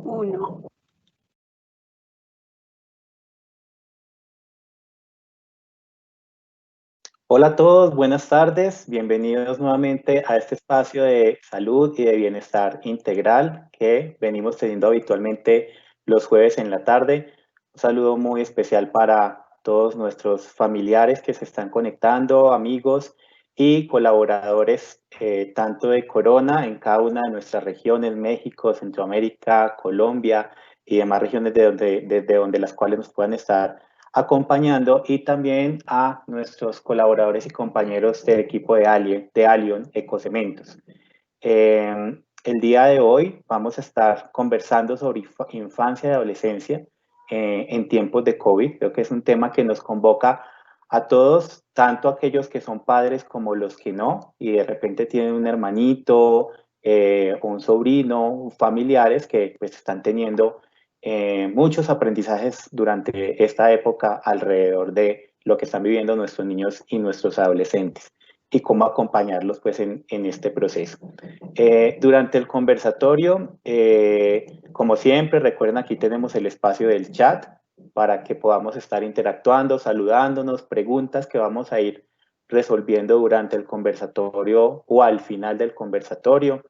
Uno. Hola a todos, buenas tardes. Bienvenidos nuevamente a este espacio de salud y de bienestar integral que venimos teniendo habitualmente los jueves en la tarde. Un saludo muy especial para todos nuestros familiares que se están conectando, amigos y colaboradores tanto de Corona en cada una de nuestras regiones, México, Centroamérica, Colombia y demás regiones desde donde las cuales nos puedan estar acompañando, y también a nuestros colaboradores y compañeros del equipo de Alion Ecocementos. El día de hoy vamos a estar conversando sobre infancia y adolescencia en tiempos de COVID. Creo que es un tema que nos convoca a todos, tanto aquellos que son padres como los que no, y de repente tienen un hermanito, un sobrino, familiares que pues están teniendo muchos aprendizajes durante esta época alrededor de lo que están viviendo nuestros niños y nuestros adolescentes y cómo acompañarlos pues en este proceso. Durante el conversatorio, como siempre, recuerden, aquí tenemos el espacio del chat para que podamos estar interactuando, saludándonos, preguntas que vamos a ir resolviendo durante el conversatorio o al final del conversatorio.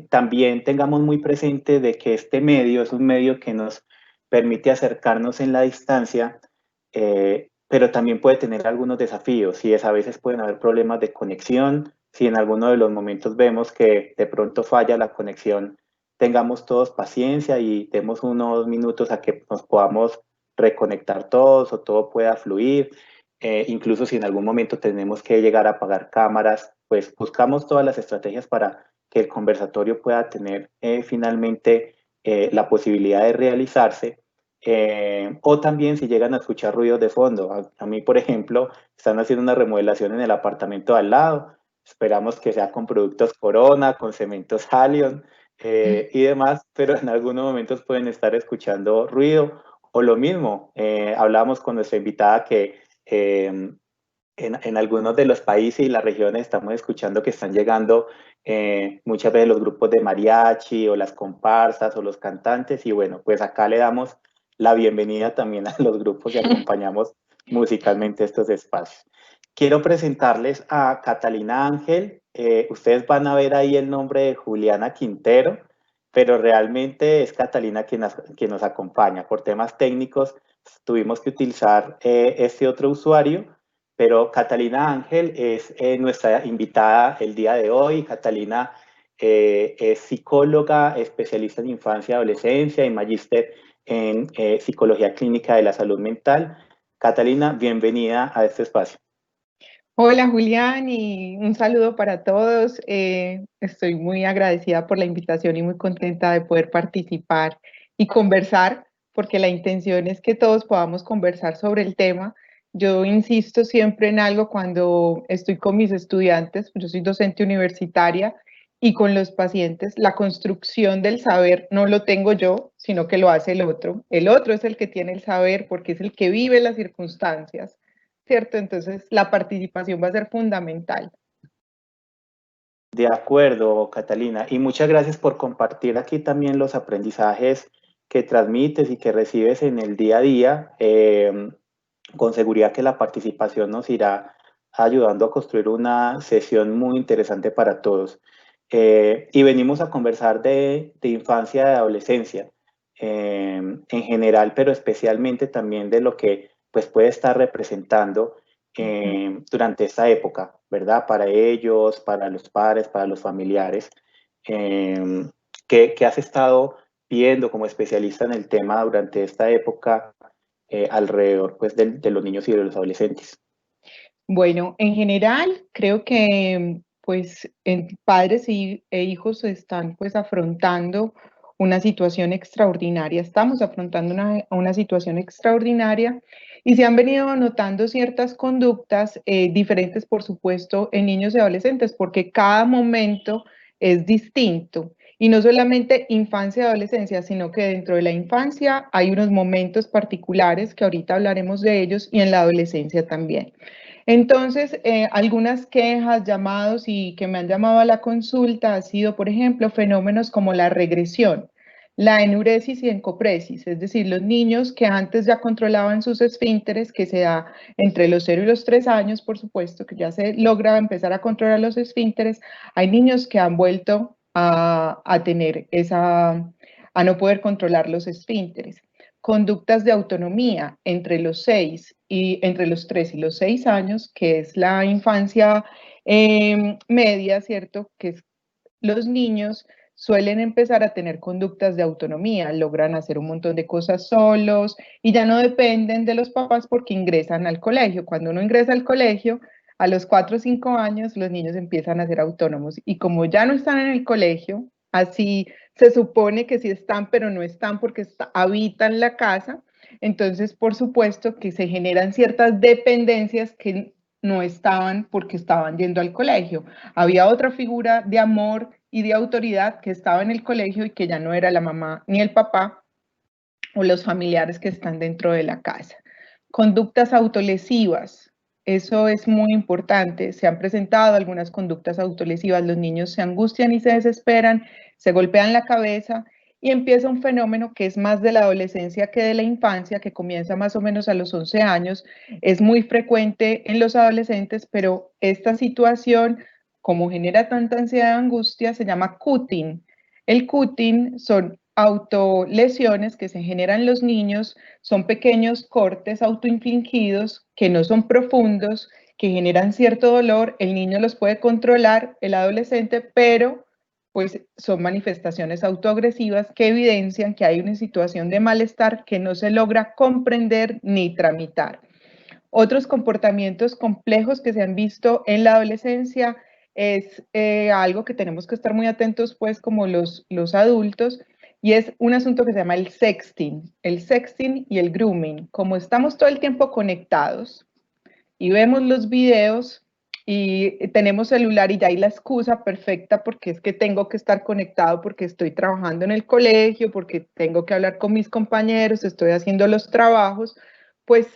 También tengamos muy presente de que este medio es un medio que nos permite acercarnos en la distancia, pero también puede tener algunos desafíos, y a veces pueden haber problemas de conexión. Si en alguno de los momentos vemos que de pronto falla la conexión, tengamos todos paciencia y demos unos minutos a que nos podamos reconectar todos o todo pueda fluir. Incluso si en algún momento tenemos que llegar a apagar cámaras, pues buscamos todas las estrategias para que el conversatorio pueda tener finalmente la posibilidad de realizarse. O también si llegan a escuchar ruidos de fondo. A mí, por ejemplo, están haciendo una remodelación en el apartamento de al lado. Esperamos que sea con productos Corona, con cementos Alion y demás, pero en algunos momentos pueden estar escuchando ruido. O lo mismo, hablábamos con nuestra invitada que en algunos de los países y las regiones estamos escuchando que están llegando muchas veces los grupos de mariachi o las comparsas o los cantantes, y bueno, pues acá le damos la bienvenida también a los grupos y acompañamos musicalmente estos espacios. Quiero presentarles a Catalina Ángel. Ustedes van a ver ahí el nombre de Juliana Quintero, pero realmente es Catalina quien nos acompaña. Por temas técnicos tuvimos que utilizar este otro usuario, pero Catalina Ángel es nuestra invitada el día de hoy. Catalina es psicóloga, especialista en infancia y adolescencia y magíster en psicología clínica de la salud mental. Catalina, bienvenida a este espacio. Hola Julián, y un saludo para todos. Estoy muy agradecida por la invitación y muy contenta de poder participar y conversar, porque la intención es que todos podamos conversar sobre el tema. Yo insisto siempre en algo cuando estoy con mis estudiantes. Yo soy docente universitaria, y con los pacientes la construcción del saber no lo tengo yo, sino que lo hace el otro. El otro es el que tiene el saber porque es el que vive las circunstancias, ¿cierto? Entonces, la participación va a ser fundamental. De acuerdo, Catalina, y muchas gracias por compartir aquí también los aprendizajes que transmites y que recibes en el día a día. Con seguridad que la participación nos irá ayudando a construir una sesión muy interesante para todos. Y venimos a conversar de infancia y adolescencia en general, pero especialmente también de lo que pues, puede estar representando durante esta época, ¿verdad? Para ellos, para los padres, para los familiares. ¿Qué has estado viendo como especialista en el tema durante esta época alrededor pues, de los niños y de los adolescentes? Bueno, en general creo que pues padres e hijos están pues afrontando una situación extraordinaria. Estamos afrontando una situación extraordinaria, y se han venido notando ciertas conductas diferentes, por supuesto, en niños y adolescentes, porque cada momento es distinto. Y no solamente infancia y adolescencia, sino que dentro de la infancia hay unos momentos particulares que ahorita hablaremos de ellos, y en la adolescencia también. Entonces, algunas quejas, llamados y que me han llamado a la consulta ha sido, por ejemplo, fenómenos como la regresión, la enuresis y encopresis, es decir, los niños que antes ya controlaban sus esfínteres, que se da entre los 0 y los 3 años, por supuesto, que ya se logra empezar a controlar los esfínteres, hay niños que han vuelto a tener a no poder controlar los esfínteres. Conductas de autonomía entre los 3 y los 6 años, que es la infancia media, ¿cierto? Que es, los niños suelen empezar a tener conductas de autonomía, logran hacer un montón de cosas solos y ya no dependen de los papás porque ingresan al colegio. Cuando uno ingresa al colegio, a los 4 o 5 años, los niños empiezan a ser autónomos y como ya no están en el colegio, así se supone que sí están, pero no están porque habitan la casa, entonces por supuesto que se generan ciertas dependencias que no estaban porque estaban yendo al colegio. Había otra figura de amor y de autoridad que estaba en el colegio y que ya no era la mamá ni el papá o los familiares que están dentro de la casa. Conductas autolesivas. Eso es muy importante. Se han presentado algunas conductas autolesivas. Los niños se angustian y se desesperan, se golpean la cabeza y empieza un fenómeno que es más de la adolescencia que de la infancia, que comienza más o menos a los 11 años. Es muy frecuente en los adolescentes, pero esta situación, como genera tanta ansiedad y angustia, se llama cutting. El cutting son autolesiones que se generan en los niños, son pequeños cortes autoinfligidos que no son profundos, que generan cierto dolor, el niño los puede controlar, el adolescente, pero pues son manifestaciones autoagresivas que evidencian que hay una situación de malestar que no se logra comprender ni tramitar. Otros comportamientos complejos que se han visto en la adolescencia es algo que tenemos que estar muy atentos pues como los adultos y es un asunto que se llama el sexting y el grooming. Como estamos todo el tiempo conectados y vemos los videos y tenemos celular y ya hay la excusa perfecta porque es que tengo que estar conectado porque estoy trabajando en el colegio, porque tengo que hablar con mis compañeros, estoy haciendo los trabajos, pues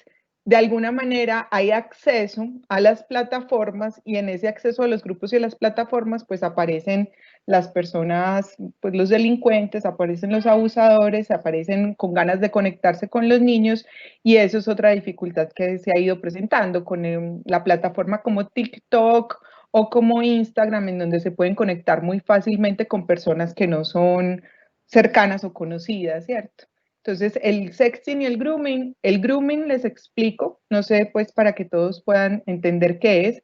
de alguna manera hay acceso a las plataformas y en ese acceso a los grupos y a las plataformas pues aparecen las personas, pues los delincuentes, aparecen los abusadores, aparecen con ganas de conectarse con los niños y eso es otra dificultad que se ha ido presentando con la plataforma como TikTok o como Instagram, en donde se pueden conectar muy fácilmente con personas que no son cercanas o conocidas, ¿cierto? Entonces, el sexting y el grooming les explico, no sé, pues para que todos puedan entender qué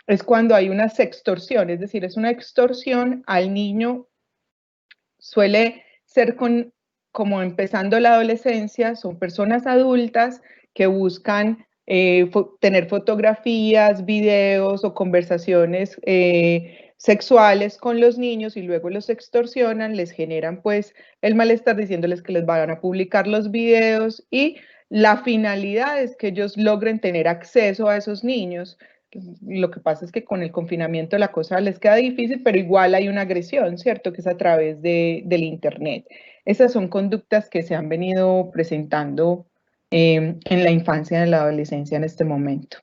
es cuando hay una sextorsión, es decir, es una extorsión al niño, suele ser como empezando la adolescencia, son personas adultas que buscan tener fotografías, videos o conversaciones sexuales con los niños y luego los extorsionan, les generan pues el malestar diciéndoles que les van a publicar los videos y la finalidad es que ellos logren tener acceso a esos niños. Lo que pasa es que con el confinamiento la cosa les queda difícil, pero igual hay una agresión, ¿cierto? Que es a través del Internet. Esas son conductas que se han venido presentando en la infancia y en la adolescencia en este momento.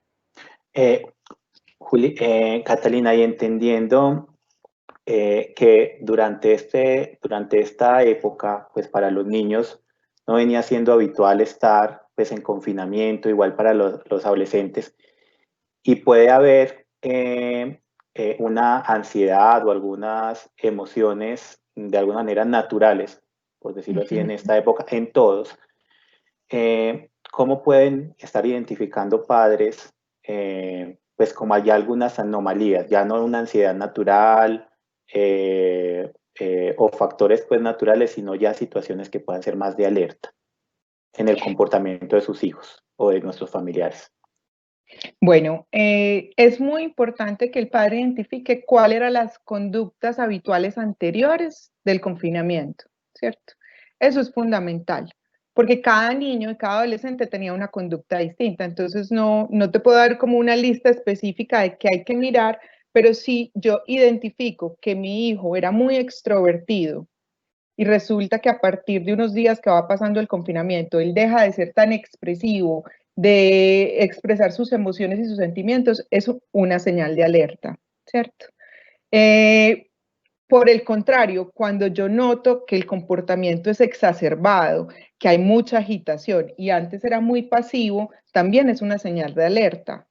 Catalina, y entendiendo que durante esta época, pues para los niños no venía siendo habitual estar pues en confinamiento, igual para los adolescentes, y puede haber una ansiedad o algunas emociones de alguna manera naturales, por decirlo así, en esta época, en todos. ¿Cómo pueden estar identificando padres, pues como hay algunas anomalías, ya no una ansiedad natural o factores pues naturales, sino ya situaciones que puedan ser más de alerta en el comportamiento de sus hijos o de nuestros familiares? Bueno, es muy importante que el padre identifique cuáles eran las conductas habituales anteriores del confinamiento, ¿cierto? Eso es fundamental, porque cada niño y cada adolescente tenía una conducta distinta, entonces no te puedo dar como una lista específica de qué hay que mirar, pero si yo identifico que mi hijo era muy extrovertido, y resulta que a partir de unos días que va pasando el confinamiento, él deja de ser tan expresivo de expresar sus emociones y sus sentimientos, es una señal de alerta, ¿cierto? Por el contrario, cuando yo noto que el comportamiento es exacerbado, que hay mucha agitación y antes era muy pasivo, también es una señal de alerta,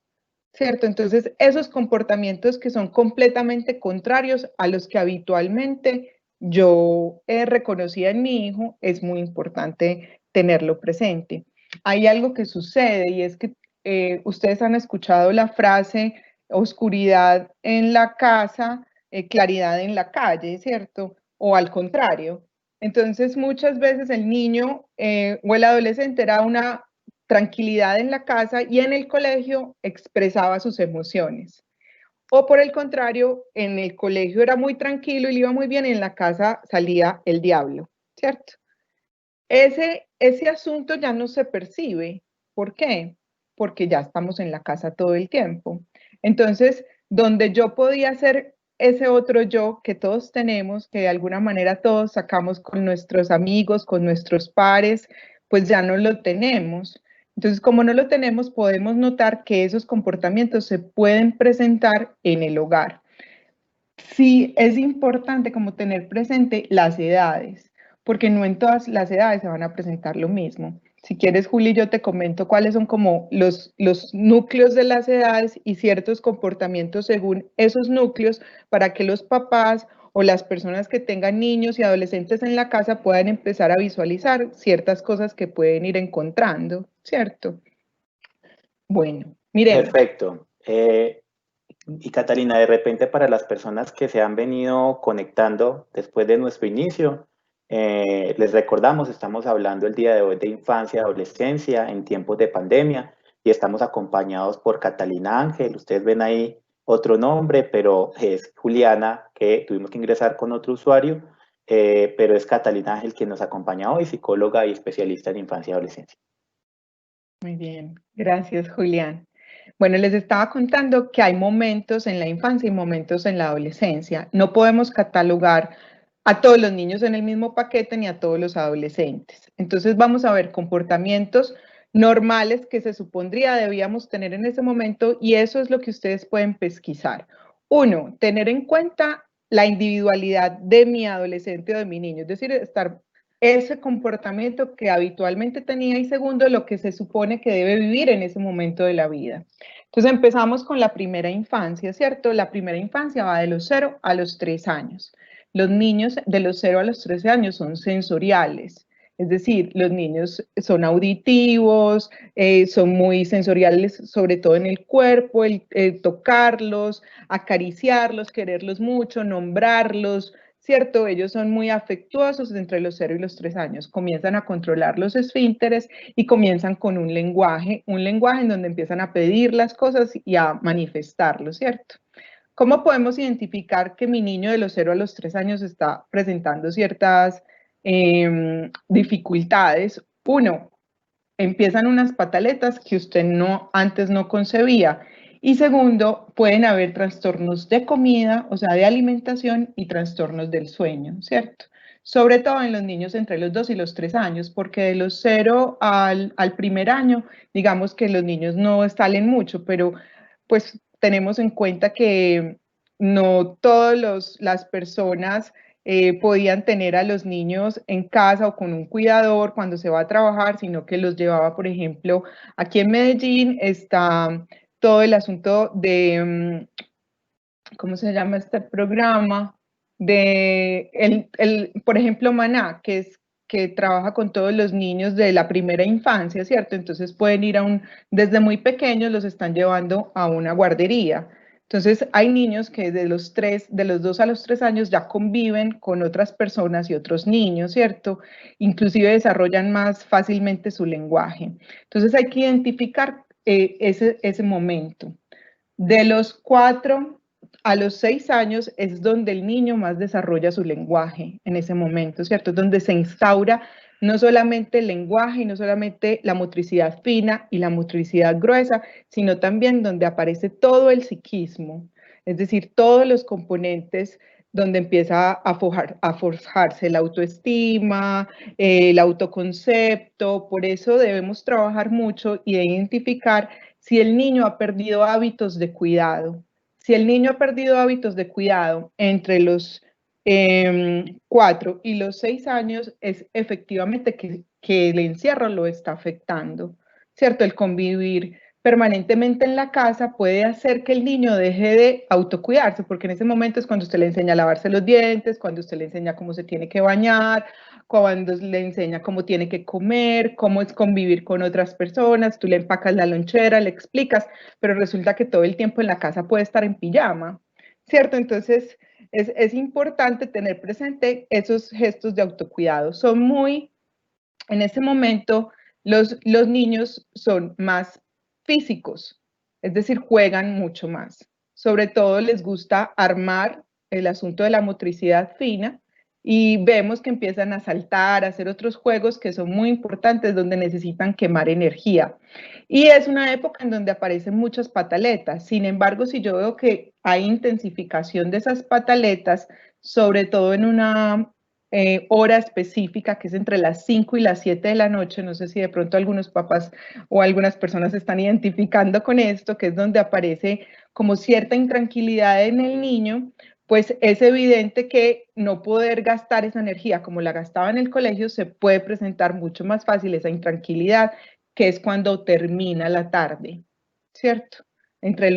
¿cierto? Entonces, esos comportamientos que son completamente contrarios a los que habitualmente yo reconocía en mi hijo, es muy importante tenerlo presente. Hay algo que sucede y es que ustedes han escuchado la frase oscuridad en la casa, claridad en la calle, ¿cierto? O al contrario. Entonces, muchas veces el niño o el adolescente era una tranquilidad en la casa y en el colegio expresaba sus emociones. O por el contrario, en el colegio era muy tranquilo y le iba muy bien, y en la casa salía el diablo, ¿cierto? Ese asunto ya no se percibe. ¿Por qué? Porque ya estamos en la casa todo el tiempo. Entonces, donde yo podía ser ese otro yo que todos tenemos, que de alguna manera todos sacamos con nuestros amigos, con nuestros pares, pues ya no lo tenemos. Entonces, como no lo tenemos, podemos notar que esos comportamientos se pueden presentar en el hogar. Sí, es importante como tener presente las edades, porque no en todas las edades se van a presentar lo mismo. Si quieres, Juli, yo te comento cuáles son como los núcleos de las edades y ciertos comportamientos según esos núcleos para que los papás o las personas que tengan niños y adolescentes en la casa puedan empezar a visualizar ciertas cosas que pueden ir encontrando, ¿cierto? Bueno, miremos. Perfecto. Y Catalina, de repente para las personas que se han venido conectando después de nuestro inicio, les recordamos, estamos hablando el día de hoy de infancia y adolescencia en tiempos de pandemia y estamos acompañados por Catalina Ángel. Ustedes ven ahí otro nombre, pero es Juliana, que tuvimos que ingresar con otro usuario, pero es Catalina Ángel quien nos acompaña hoy, psicóloga y especialista en infancia y adolescencia. Muy bien, gracias, Julián. Bueno, les estaba contando que hay momentos en la infancia y momentos en la adolescencia. No podemos catalogar a todos los niños en el mismo paquete ni a todos los adolescentes. Entonces vamos a ver comportamientos normales que se supondría debíamos tener en ese momento y eso es lo que ustedes pueden pesquisar. Uno, tener en cuenta la individualidad de mi adolescente o de mi niño, es decir, estar ese comportamiento que habitualmente tenía y segundo, lo que se supone que debe vivir en ese momento de la vida. Entonces empezamos con la primera infancia, ¿cierto? La primera infancia va de los 0 a los 3 años. Los niños de los 0 a los 13 años son sensoriales, es decir, los niños son auditivos, son muy sensoriales, sobre todo en el cuerpo, el tocarlos, acariciarlos, quererlos mucho, nombrarlos, ¿cierto? Ellos son muy afectuosos entre los 0 y los 3 años, comienzan a controlar los esfínteres y comienzan con un lenguaje en donde empiezan a pedir las cosas y a manifestarlo, ¿cierto? ¿Cómo podemos identificar que mi niño de los 0 a los 3 años está presentando ciertas dificultades? Uno, empiezan unas pataletas que usted antes no concebía. Y segundo, pueden haber trastornos de comida, o sea, de alimentación y trastornos del sueño, ¿cierto? Sobre todo en los niños entre los 2 y los 3 años, porque de los 0 al primer año, digamos que los niños no salen mucho, pero pues tenemos en cuenta que no todas las personas podían tener a los niños en casa o con un cuidador cuando se va a trabajar, sino que los llevaba, por ejemplo, aquí en Medellín está todo el asunto de, ¿cómo se llama este programa? Por ejemplo, Maná, que trabaja con todos los niños de la primera infancia, ¿cierto? Entonces pueden ir desde muy pequeños los están llevando a una guardería. Entonces hay niños que de los 2 a los 3 años ya conviven con otras personas y otros niños, ¿cierto? Inclusive desarrollan más fácilmente su lenguaje. Entonces hay que identificar ese momento. De los 4 a los 6 años es donde el niño más desarrolla su lenguaje en ese momento, ¿cierto? Es donde se instaura no solamente el lenguaje y no solamente la motricidad fina y la motricidad gruesa, sino también donde aparece todo el psiquismo, es decir, todos los componentes donde empieza a forjarse la autoestima, el autoconcepto. Por eso debemos trabajar mucho y identificar si el niño ha perdido hábitos de cuidado. Si el niño ha perdido hábitos de cuidado entre los 4 y los 6 años, es efectivamente que el encierro lo está afectando, ¿cierto? El convivir permanentemente en la casa puede hacer que el niño deje de autocuidarse, porque en ese momento es cuando usted le enseña a lavarse los dientes, cuando usted le enseña cómo se tiene que bañar, cuando le enseña cómo tiene que comer, cómo es convivir con otras personas, tú le empacas la lonchera, le explicas, pero resulta que todo el tiempo en la casa puede estar en pijama, ¿cierto? Entonces es importante tener presente esos gestos de autocuidado. Son muy, en ese momento, los niños son más físicos, es decir, juegan mucho más. Sobre todo les gusta armar el asunto de la motricidad fina y vemos que empiezan a saltar, a hacer otros juegos que son muy importantes donde necesitan quemar energía. Y es una época en donde aparecen muchas pataletas. Sin embargo, si yo veo que hay intensificación de esas pataletas, sobre todo en una hora específica que es entre las 5 y las 7 de la noche, no sé si de pronto algunos papás o algunas personas se están identificando con esto, que es donde aparece como cierta intranquilidad en el niño, pues es evidente que no poder gastar esa energía como la gastaba en el colegio se puede presentar mucho más fácil esa intranquilidad, que es cuando termina la tarde, ¿cierto? Entre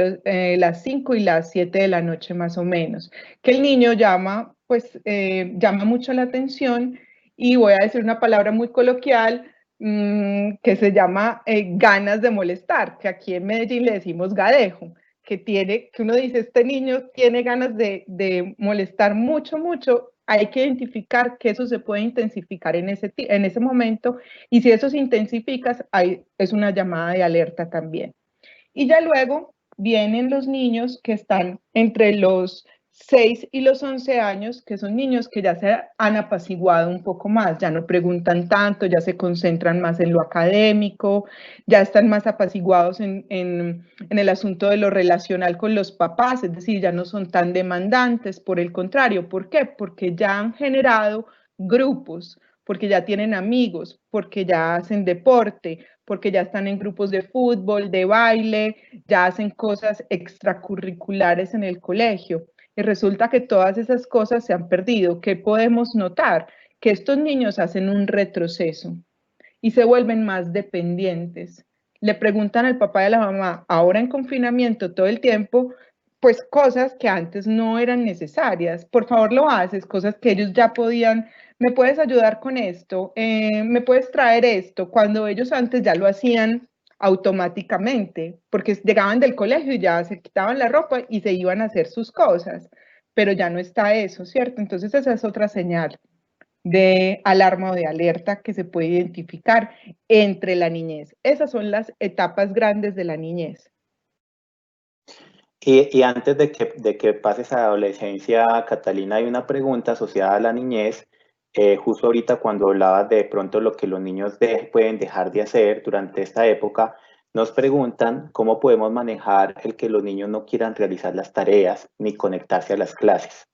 las 5 y las 7 de la noche más o menos, que el niño llama, pues llama mucho la atención y voy a decir una palabra muy coloquial que se llama ganas de molestar, que aquí en Medellín le decimos gadejo, que uno dice, este niño tiene ganas de molestar mucho, mucho, hay que identificar que eso se puede intensificar en ese momento y si eso se intensifica, es una llamada de alerta también. Y ya luego vienen los niños que están entre los 6 y los 11 años, que son niños que ya se han apaciguado un poco más, ya no preguntan tanto, ya se concentran más en lo académico, ya están más apaciguados en el asunto de lo relacional con los papás, es decir, ya no son tan demandantes, por el contrario, ¿por qué? Porque ya han generado grupos, porque ya tienen amigos, porque ya hacen deporte, porque ya están en grupos de fútbol, de baile, ya hacen cosas extracurriculares en el colegio. Y resulta que todas esas cosas se han perdido. ¿Qué podemos notar? Que estos niños hacen un retroceso y se vuelven más dependientes. Le preguntan al papá y a la mamá, ahora en confinamiento todo el tiempo, pues cosas que antes no eran necesarias. Por favor, lo haces, cosas que ellos ya podían. ¿Me puedes ayudar con esto? ¿Me puedes traer esto? Cuando ellos antes ya lo hacían automáticamente, porque llegaban del colegio y ya se quitaban la ropa y se iban a hacer sus cosas, pero ya no está eso, ¿cierto? Entonces esa es otra señal de alarma o de alerta que se puede identificar entre la niñez. Esas son las etapas grandes de la niñez. Y antes de que pases a la adolescencia, Catalina, hay una pregunta asociada a la niñez. Justo ahorita cuando hablabas de pronto lo que los niños pueden dejar de hacer durante esta época, nos preguntan cómo podemos manejar el que los niños no quieran realizar las tareas ni conectarse a las clases.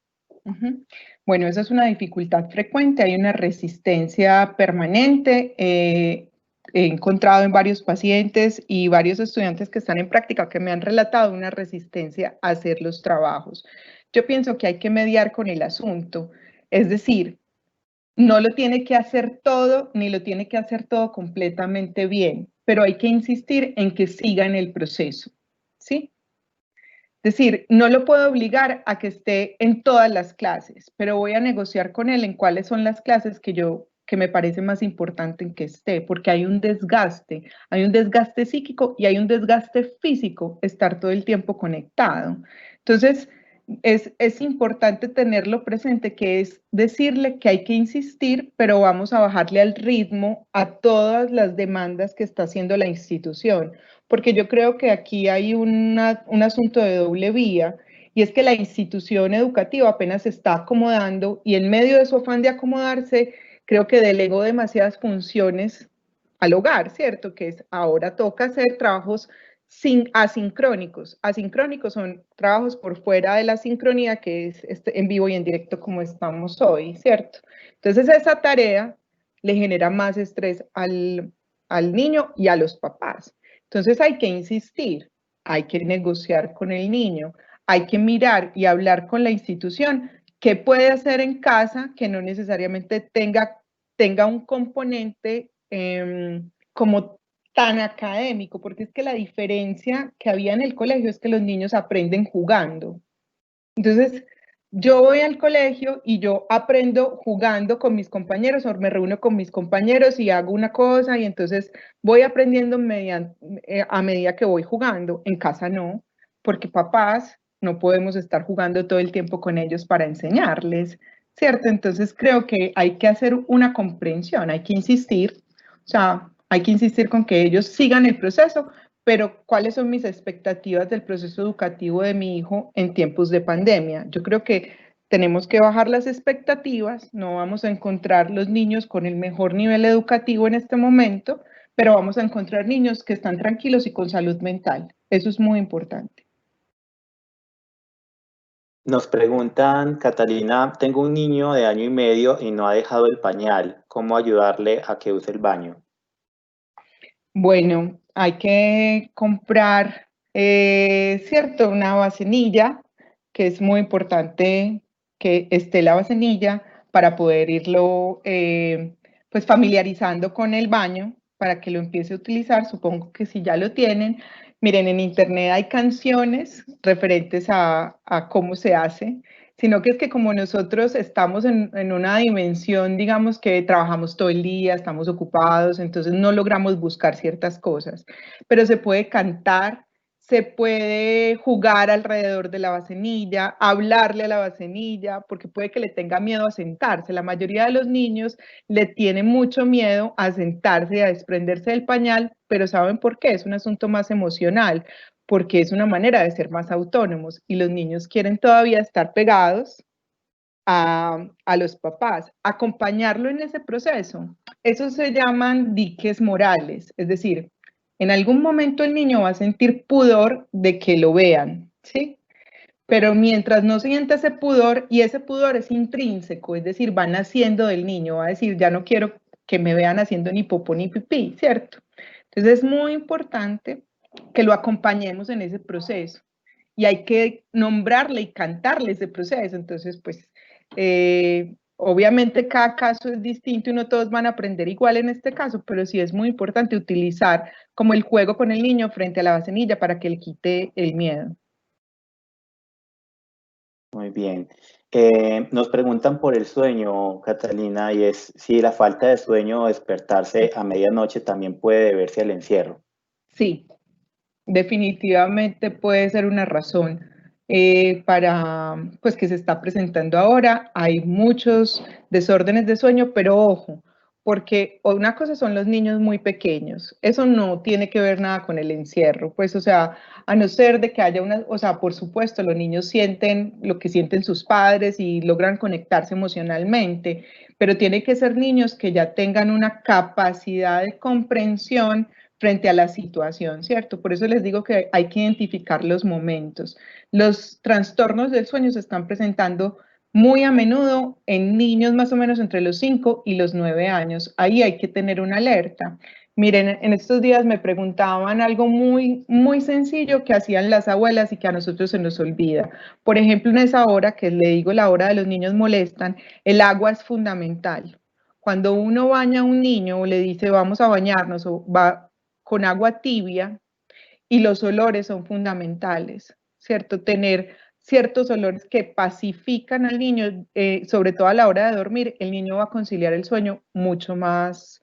Bueno, esa es una dificultad frecuente, hay una resistencia permanente. He encontrado en varios pacientes y varios estudiantes que están en práctica que me han relatado una resistencia a hacer los trabajos. Yo pienso que hay que mediar con el asunto, es decir, no lo tiene que hacer todo ni lo tiene que hacer todo completamente bien, pero hay que insistir en que siga en el proceso, ¿sí? Es decir, no lo puedo obligar a que esté en todas las clases, pero voy a negociar con él en cuáles son las clases que me parece más importante en que esté, porque hay un desgaste psíquico y hay un desgaste físico estar todo el tiempo conectado. Entonces, es importante tenerlo presente, que es decirle que hay que insistir, pero vamos a bajarle al ritmo a todas las demandas que está haciendo la institución, porque yo creo que aquí hay un asunto de doble vía, y es que la institución educativa apenas se está acomodando y en medio de su afán de acomodarse, creo que delegó demasiadas funciones al hogar, ¿cierto? Que es ahora toca hacer trabajos asincrónicos. Asincrónicos son trabajos por fuera de la sincronía, que es en vivo y en directo como estamos hoy, ¿cierto? Entonces esa tarea le genera más estrés al niño y a los papás. Entonces hay que insistir, hay que negociar con el niño, hay que mirar y hablar con la institución qué puede hacer en casa que no necesariamente tenga un componente como tan académico, porque es que la diferencia que había en el colegio es que los niños aprenden jugando. Entonces, yo voy al colegio y yo aprendo jugando con mis compañeros o me reúno con mis compañeros y hago una cosa y entonces voy aprendiendo a medida que voy jugando. En casa no, porque papás no podemos estar jugando todo el tiempo con ellos para enseñarles, ¿cierto? Entonces creo que hay que hacer una comprensión, hay que insistir, o sea, hay que insistir con que ellos sigan el proceso, pero ¿cuáles son mis expectativas del proceso educativo de mi hijo en tiempos de pandemia? Yo creo que tenemos que bajar las expectativas, no vamos a encontrar los niños con el mejor nivel educativo en este momento, pero vamos a encontrar niños que están tranquilos y con salud mental. Eso es muy importante. Nos preguntan, Catalina, tengo un niño de 1 año y medio y no ha dejado el pañal. ¿Cómo ayudarle a que use el baño? Bueno, hay que comprar, ¿cierto? Una vasenilla, que es muy importante que esté la vasenilla para poder irlo, pues, familiarizando con el baño, para que lo empiece a utilizar. Supongo que si ya lo tienen. Miren, en internet hay canciones referentes a cómo se hace, sino que es que como nosotros estamos en una dimensión, digamos que trabajamos todo el día, estamos ocupados, entonces no logramos buscar ciertas cosas, pero se puede cantar, se puede jugar alrededor de la vasenilla, hablarle a la vasenilla, porque puede que le tenga miedo a sentarse. La mayoría de los niños le tienen mucho miedo a sentarse, a desprenderse del pañal, pero ¿saben por qué? Es un asunto más emocional, porque es una manera de ser más autónomos y los niños quieren todavía estar pegados a los papás, acompañarlo en ese proceso. Eso se llaman diques morales, es decir, en algún momento el niño va a sentir pudor de que lo vean, ¿sí? Pero mientras no sienta ese pudor, y ese pudor es intrínseco, es decir, va naciendo del niño, va a decir, ya no quiero que me vean haciendo ni popó ni pipí, ¿cierto? Entonces es muy importante que lo acompañemos en ese proceso y hay que nombrarle y cantarle ese proceso. Entonces, pues, obviamente cada caso es distinto y no todos van a aprender igual en este caso, pero sí es muy importante utilizar como el juego con el niño frente a la vasenilla para que le quite el miedo. Muy bien. Nos preguntan por el sueño, Catalina, y es si la falta de sueño o despertarse a medianoche también puede deberse al encierro. Sí, definitivamente puede ser una razón para, pues, que se está presentando ahora. Hay muchos desórdenes de sueño, pero ojo, porque una cosa son los niños muy pequeños, eso no tiene que ver nada con el encierro, pues, o sea, a no ser de que haya una, o sea, por supuesto, los niños sienten lo que sienten sus padres y logran conectarse emocionalmente, pero tiene que ser niños que ya tengan una capacidad de comprensión frente a la situación, ¿cierto? Por eso les digo que hay que identificar los momentos. Los trastornos del sueño se están presentando muy a menudo en niños más o menos entre los 5 y los 9 años. Ahí hay que tener una alerta. Miren, en estos días me preguntaban algo muy, muy sencillo que hacían las abuelas y que a nosotros se nos olvida. Por ejemplo, en esa hora, que le digo la hora de los niños molestan, el agua es fundamental. Cuando uno baña a un niño o le dice vamos a bañarnos o va con agua tibia, y los olores son fundamentales, ¿cierto? Tener ciertos olores que pacifican al niño, sobre todo a la hora de dormir, el niño va a conciliar el sueño mucho más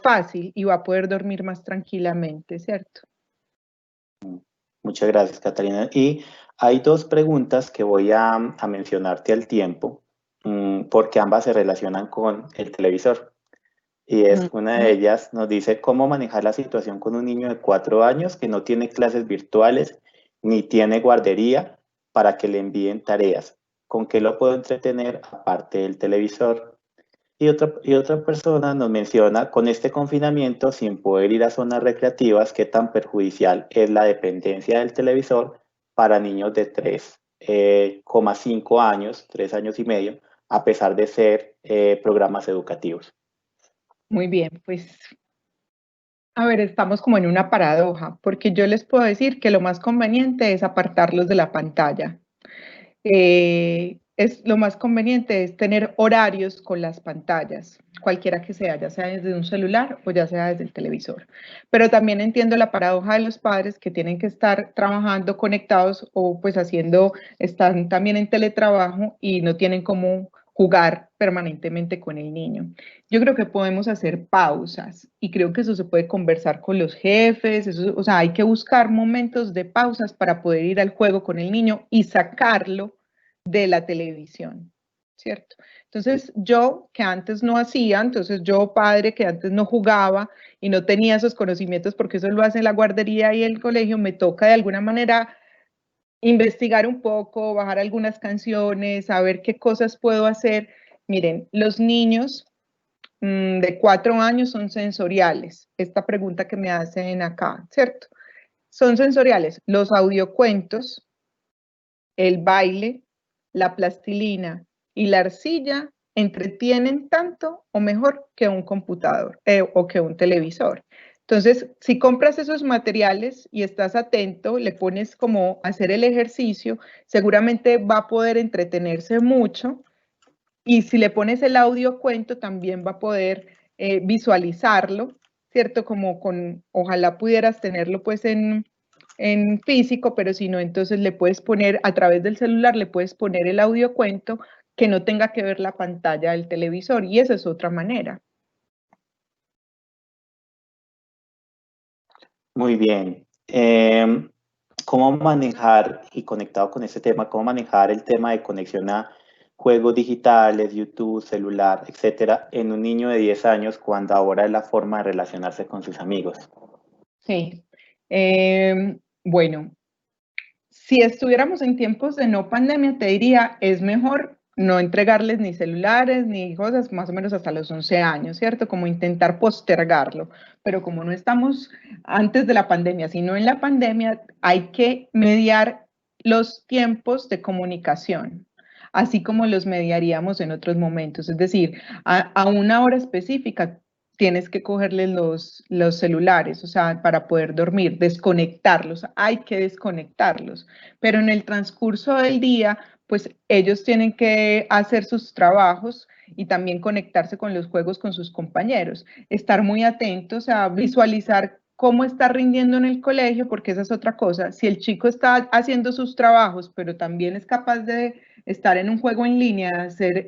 fácil y va a poder dormir más tranquilamente, ¿cierto? Muchas gracias, Catalina. Y hay dos preguntas que voy a mencionarte al tiempo, porque ambas se relacionan con el televisor. Y es una de ellas, nos dice cómo manejar la situación con un niño de 4 años que no tiene clases virtuales ni tiene guardería para que le envíen tareas. ¿Con qué lo puedo entretener aparte del televisor? Y otra persona nos menciona, con este confinamiento, sin poder ir a zonas recreativas, qué tan perjudicial es la dependencia del televisor para niños de 3,5 años, 3 años y medio, a pesar de ser programas educativos. Muy bien, pues a ver, estamos como en una paradoja, porque yo les puedo decir que lo más conveniente es apartarlos de la pantalla. Lo más conveniente es tener horarios con las pantallas, cualquiera que sea, ya sea desde un celular o ya sea desde el televisor. Pero también entiendo la paradoja de los padres que tienen que estar trabajando conectados o pues están también en teletrabajo y no tienen cómo jugar permanentemente con el niño. Yo creo que podemos hacer pausas y creo que eso se puede conversar con los jefes, o sea, hay que buscar momentos de pausas para poder ir al juego con el niño y sacarlo de la televisión, ¿cierto? Entonces yo que antes no hacía, entonces yo padre que antes no jugaba y no tenía esos conocimientos porque eso lo hace la guardería y el colegio, me toca de alguna manera investigar un poco, bajar algunas canciones, saber qué cosas puedo hacer. Miren, los niños de 4 años son sensoriales. Esta pregunta que me hacen acá, ¿cierto? Son sensoriales los audiocuentos, el baile, la plastilina y la arcilla entretienen tanto o mejor que un computador o que un televisor. Entonces, si compras esos materiales y estás atento, le pones como hacer el ejercicio, seguramente va a poder entretenerse mucho. Y si le pones el audio cuento, también va a poder visualizarlo, ¿cierto? Ojalá pudieras tenerlo pues en físico, pero si no, entonces le puedes poner, a través del celular, le puedes poner el audio cuento que no tenga que ver la pantalla del televisor, y esa es otra manera. Muy bien. ¿Cómo manejar, y conectado con este tema, cómo manejar el tema de conexión a juegos digitales, YouTube, celular, etcétera, en un niño de 10 años cuando ahora es la forma de relacionarse con sus amigos? Sí. Bueno, si estuviéramos en tiempos de no pandemia, te diría, es mejor no entregarles ni celulares ni cosas más o menos hasta los 11 años, ¿cierto? Como intentar postergarlo. Pero como no estamos antes de la pandemia, sino en la pandemia, hay que mediar los tiempos de comunicación, así como los mediaríamos en otros momentos. Es decir, a una hora específica tienes que cogerles los celulares, o sea, para poder dormir, desconectarlos, hay que desconectarlos, pero en el transcurso del día, pues ellos tienen que hacer sus trabajos y también conectarse con los juegos con sus compañeros, estar muy atentos a visualizar cómo está rindiendo en el colegio, porque esa es otra cosa, si el chico está haciendo sus trabajos, pero también es capaz de estar en un juego en línea, hacer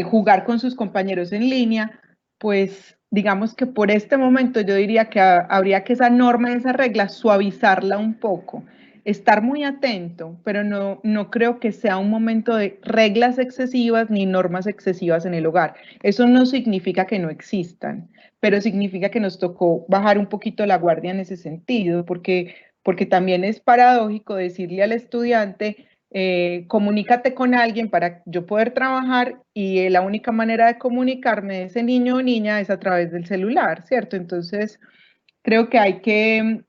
jugar con sus compañeros en línea, pues digamos que por este momento yo diría que habría que esa norma, esa regla, suavizarla un poco, estar muy atento, pero no creo que sea un momento de reglas excesivas ni normas excesivas en el hogar. Eso no significa que no existan, pero significa que nos tocó bajar un poquito la guardia en ese sentido, porque también es paradójico decirle al estudiante, comunícate con alguien para yo poder trabajar y la única manera de comunicarme de ese niño o niña es a través del celular, ¿cierto? Entonces, creo que hay que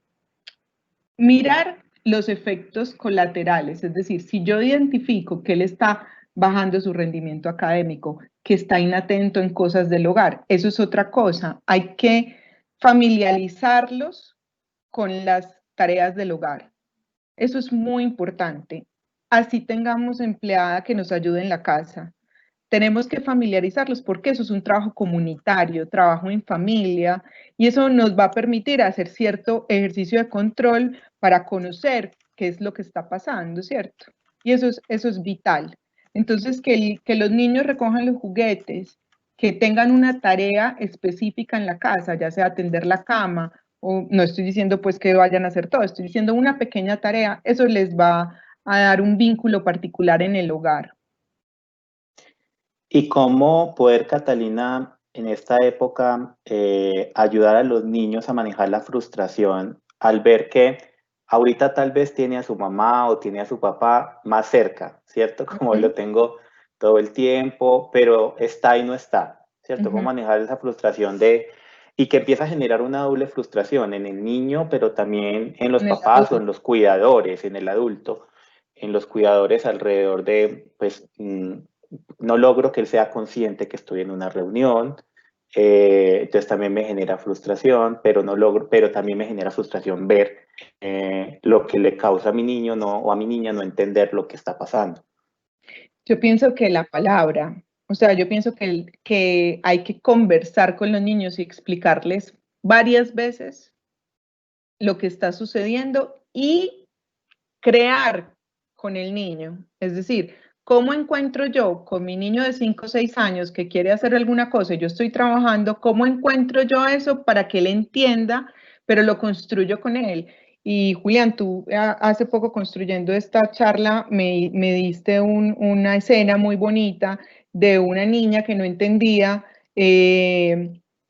mirar los efectos colaterales, es decir, si yo identifico que él está bajando su rendimiento académico, que está inatento en cosas del hogar, eso es otra cosa, hay que familiarizarlos con las tareas del hogar. Eso es muy importante. Así tengamos empleada que nos ayude en la casa. Tenemos que familiarizarlos porque eso es un trabajo comunitario, trabajo en familia, y eso nos va a permitir hacer cierto ejercicio de control para conocer qué es lo que está pasando, ¿cierto? Y eso es vital. Entonces, que los niños recojan los juguetes, que tengan una tarea específica en la casa, ya sea atender la cama, o no estoy diciendo pues que vayan a hacer todo, estoy diciendo una pequeña tarea, eso les va a dar un vínculo particular en el hogar. ¿Y cómo poder, Catalina, en esta época, ayudar a los niños a manejar la frustración al ver que ahorita tal vez tiene a su mamá o tiene a su papá más cerca, ¿cierto? Como lo tengo todo el tiempo, pero está y no está, ¿cierto? Cómo Ujú. manejar esa frustración y que empieza a generar una doble frustración en el niño, pero también en los En el papás o adulto. en los cuidadores, en el adulto, en los cuidadores alrededor de, pues, no logro que él sea consciente que estoy en una reunión, entonces también me genera frustración, pero no logro, pero también me genera frustración ver lo que le causa a mi niño no, o a mi niña no entender lo que está pasando. Yo pienso que la palabra, o sea, yo pienso que hay que conversar con los niños y explicarles varias veces lo que está sucediendo y crear con el niño. Es decir, ¿cómo encuentro yo con mi niño de 5 o 6 años que quiere hacer alguna cosa y yo estoy trabajando, cómo encuentro yo eso para que él entienda, pero lo construyo con él? Y Julián, tú hace poco construyendo esta charla me diste una escena muy bonita de una niña que no entendía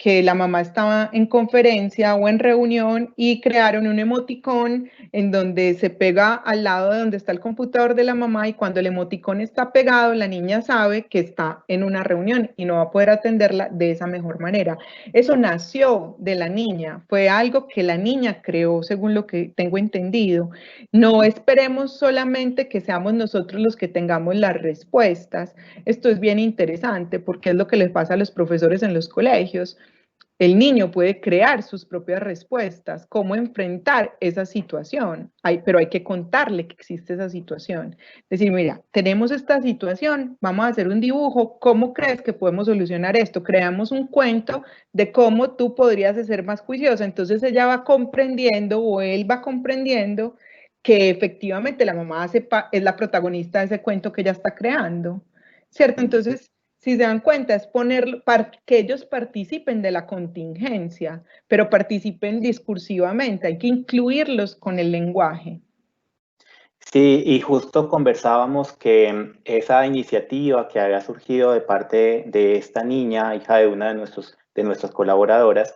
que la mamá estaba en conferencia o en reunión y crearon un emoticón en donde se pega al lado de donde está el computador de la mamá y cuando el emoticón está pegado, la niña sabe que está en una reunión y no va a poder atenderla de esa mejor manera. Eso nació de la niña, fue algo que la niña creó, según lo que tengo entendido. No esperemos solamente que seamos nosotros los que tengamos las respuestas. Esto es bien interesante porque es lo que les pasa a los profesores en los colegios. El niño puede crear sus propias respuestas, cómo enfrentar esa situación, pero hay que contarle que existe esa situación. Decir, mira, tenemos esta situación, vamos a hacer un dibujo, ¿cómo crees que podemos solucionar esto? Creamos un cuento de cómo tú podrías ser más juiciosa. Entonces ella va comprendiendo o él va comprendiendo que efectivamente la mamá es la protagonista de ese cuento que ella está creando, ¿cierto? Entonces, si se dan cuenta, es que ellos participen de la contingencia, pero participen discursivamente, hay que incluirlos con el lenguaje. Sí, y justo conversábamos que esa iniciativa que había surgido de parte de esta niña, hija de una de nuestras colaboradoras,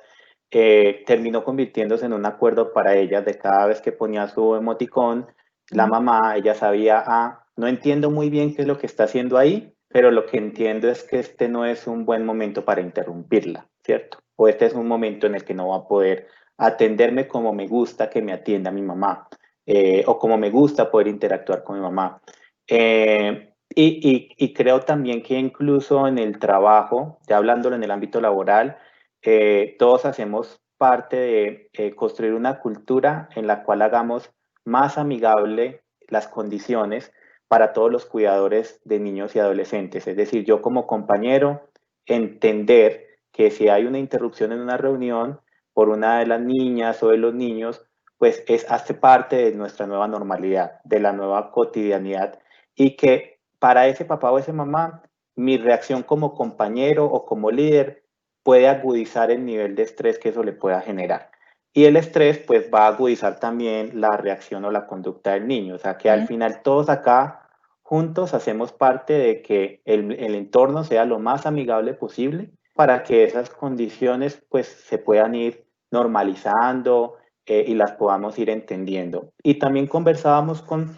terminó convirtiéndose en un acuerdo para ella de cada vez que ponía su emoticón, la mamá, ella sabía, no entiendo muy bien qué es lo que está haciendo ahí, pero lo que entiendo es que este no es un buen momento para interrumpirla, ¿cierto? O este es un momento en el que no va a poder atenderme como me gusta que me atienda mi mamá. O como me gusta poder interactuar con mi mamá. Y creo también que incluso en el trabajo, ya hablándolo en el ámbito laboral, todos hacemos parte de construir una cultura en la cual hagamos más amigable las condiciones para todos los cuidadores de niños y adolescentes. Es decir, yo como compañero, entender que si hay una interrupción en una reunión por una de las niñas o de los niños, pues hace parte de nuestra nueva normalidad, de la nueva cotidianidad y que para ese papá o esa mamá, mi reacción como compañero o como líder puede agudizar el nivel de estrés que eso le pueda generar. Y el estrés pues va a agudizar también la reacción o la conducta del niño, o sea que al final todos acá juntos hacemos parte de que el entorno sea lo más amigable posible para que esas condiciones pues se puedan ir normalizando, y las podamos ir entendiendo. Y también conversábamos con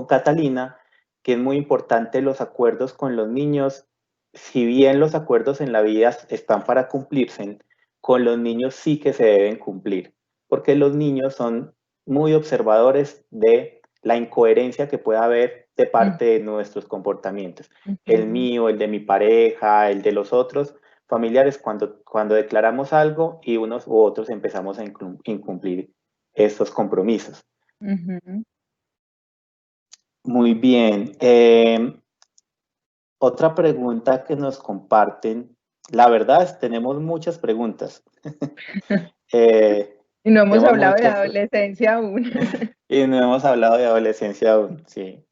Catalina que es muy importante los acuerdos con los niños. Si bien los acuerdos en la vida están para cumplirse, con los niños sí que se deben cumplir, porque los niños son muy observadores de la incoherencia que pueda haber de parte de nuestros comportamientos. El mío, el de mi pareja, el de los otros familiares, cuando declaramos algo y unos u otros empezamos a incumplir estos compromisos. Muy bien. Otra pregunta que nos comparten, la verdad es tenemos muchas preguntas. Eh, Y no hemos tenemos hablado de muchas adolescencia aún. y no hemos hablado de adolescencia aún, sí.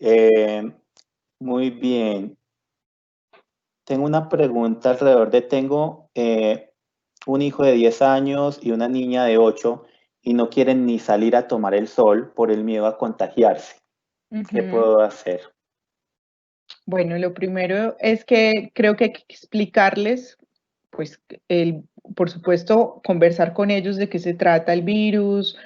Muy bien. Tengo una pregunta alrededor de, tengo un hijo de 10 años y una niña de 8 y no quieren ni salir a tomar el sol por el miedo a contagiarse. ¿Qué puedo hacer? Bueno, lo primero es que creo que hay que explicarles, pues, por supuesto, conversar con ellos de qué se trata el virus,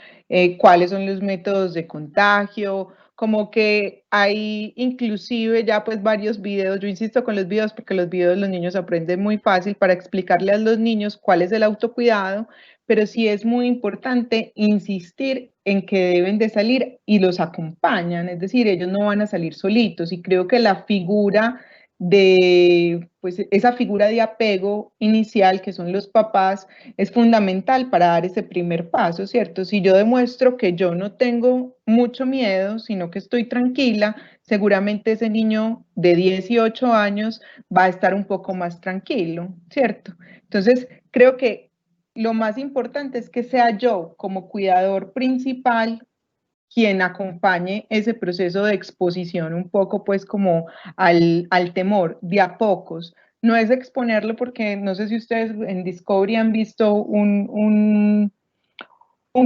cuáles son los métodos de contagio, como que hay inclusive ya pues varios videos, yo insisto con los videos porque los videos los niños aprenden muy fácil para explicarle a los niños cuál es el autocuidado, pero sí es muy importante insistir en que deben de salir y los acompañan, es decir, ellos no van a salir solitos y creo que la figura de, pues esa figura de apego inicial que son los papás es fundamental para dar ese primer paso, ¿cierto? Si yo demuestro que yo no tengo mucho miedo, sino que estoy tranquila, seguramente ese niño de 18 años va a estar un poco más tranquilo, ¿cierto? Entonces, creo que lo más importante es que sea yo como cuidador principal quien acompañe ese proceso de exposición un poco pues como al temor, de a pocos. No es exponerlo porque no sé si ustedes en Discovery han visto un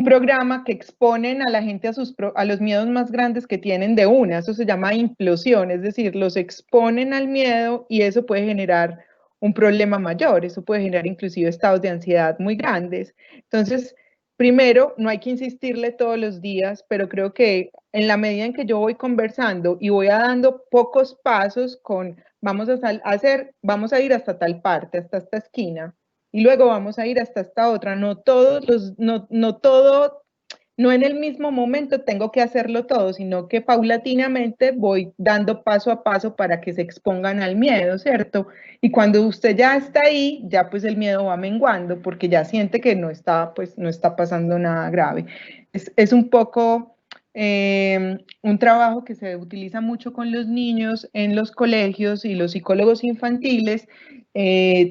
programa que exponen a la gente a los miedos más grandes que tienen de una, eso se llama implosión, es decir, los exponen al miedo y eso puede generar un problema mayor, eso puede generar inclusive estados de ansiedad muy grandes. Entonces, primero, no hay que insistirle todos los días, pero creo que en la medida en que yo voy conversando y voy dando pocos pasos con, vamos a ir hasta tal parte, hasta esta esquina, y luego vamos a ir hasta esta otra. No en el mismo momento tengo que hacerlo todo, sino que paulatinamente voy dando paso a paso para que se expongan al miedo, ¿cierto? Y cuando usted ya está ahí, ya pues el miedo va menguando porque ya siente que no está, pues no está pasando nada grave. Es un poco un trabajo que se utiliza mucho con los niños en los colegios y los psicólogos infantiles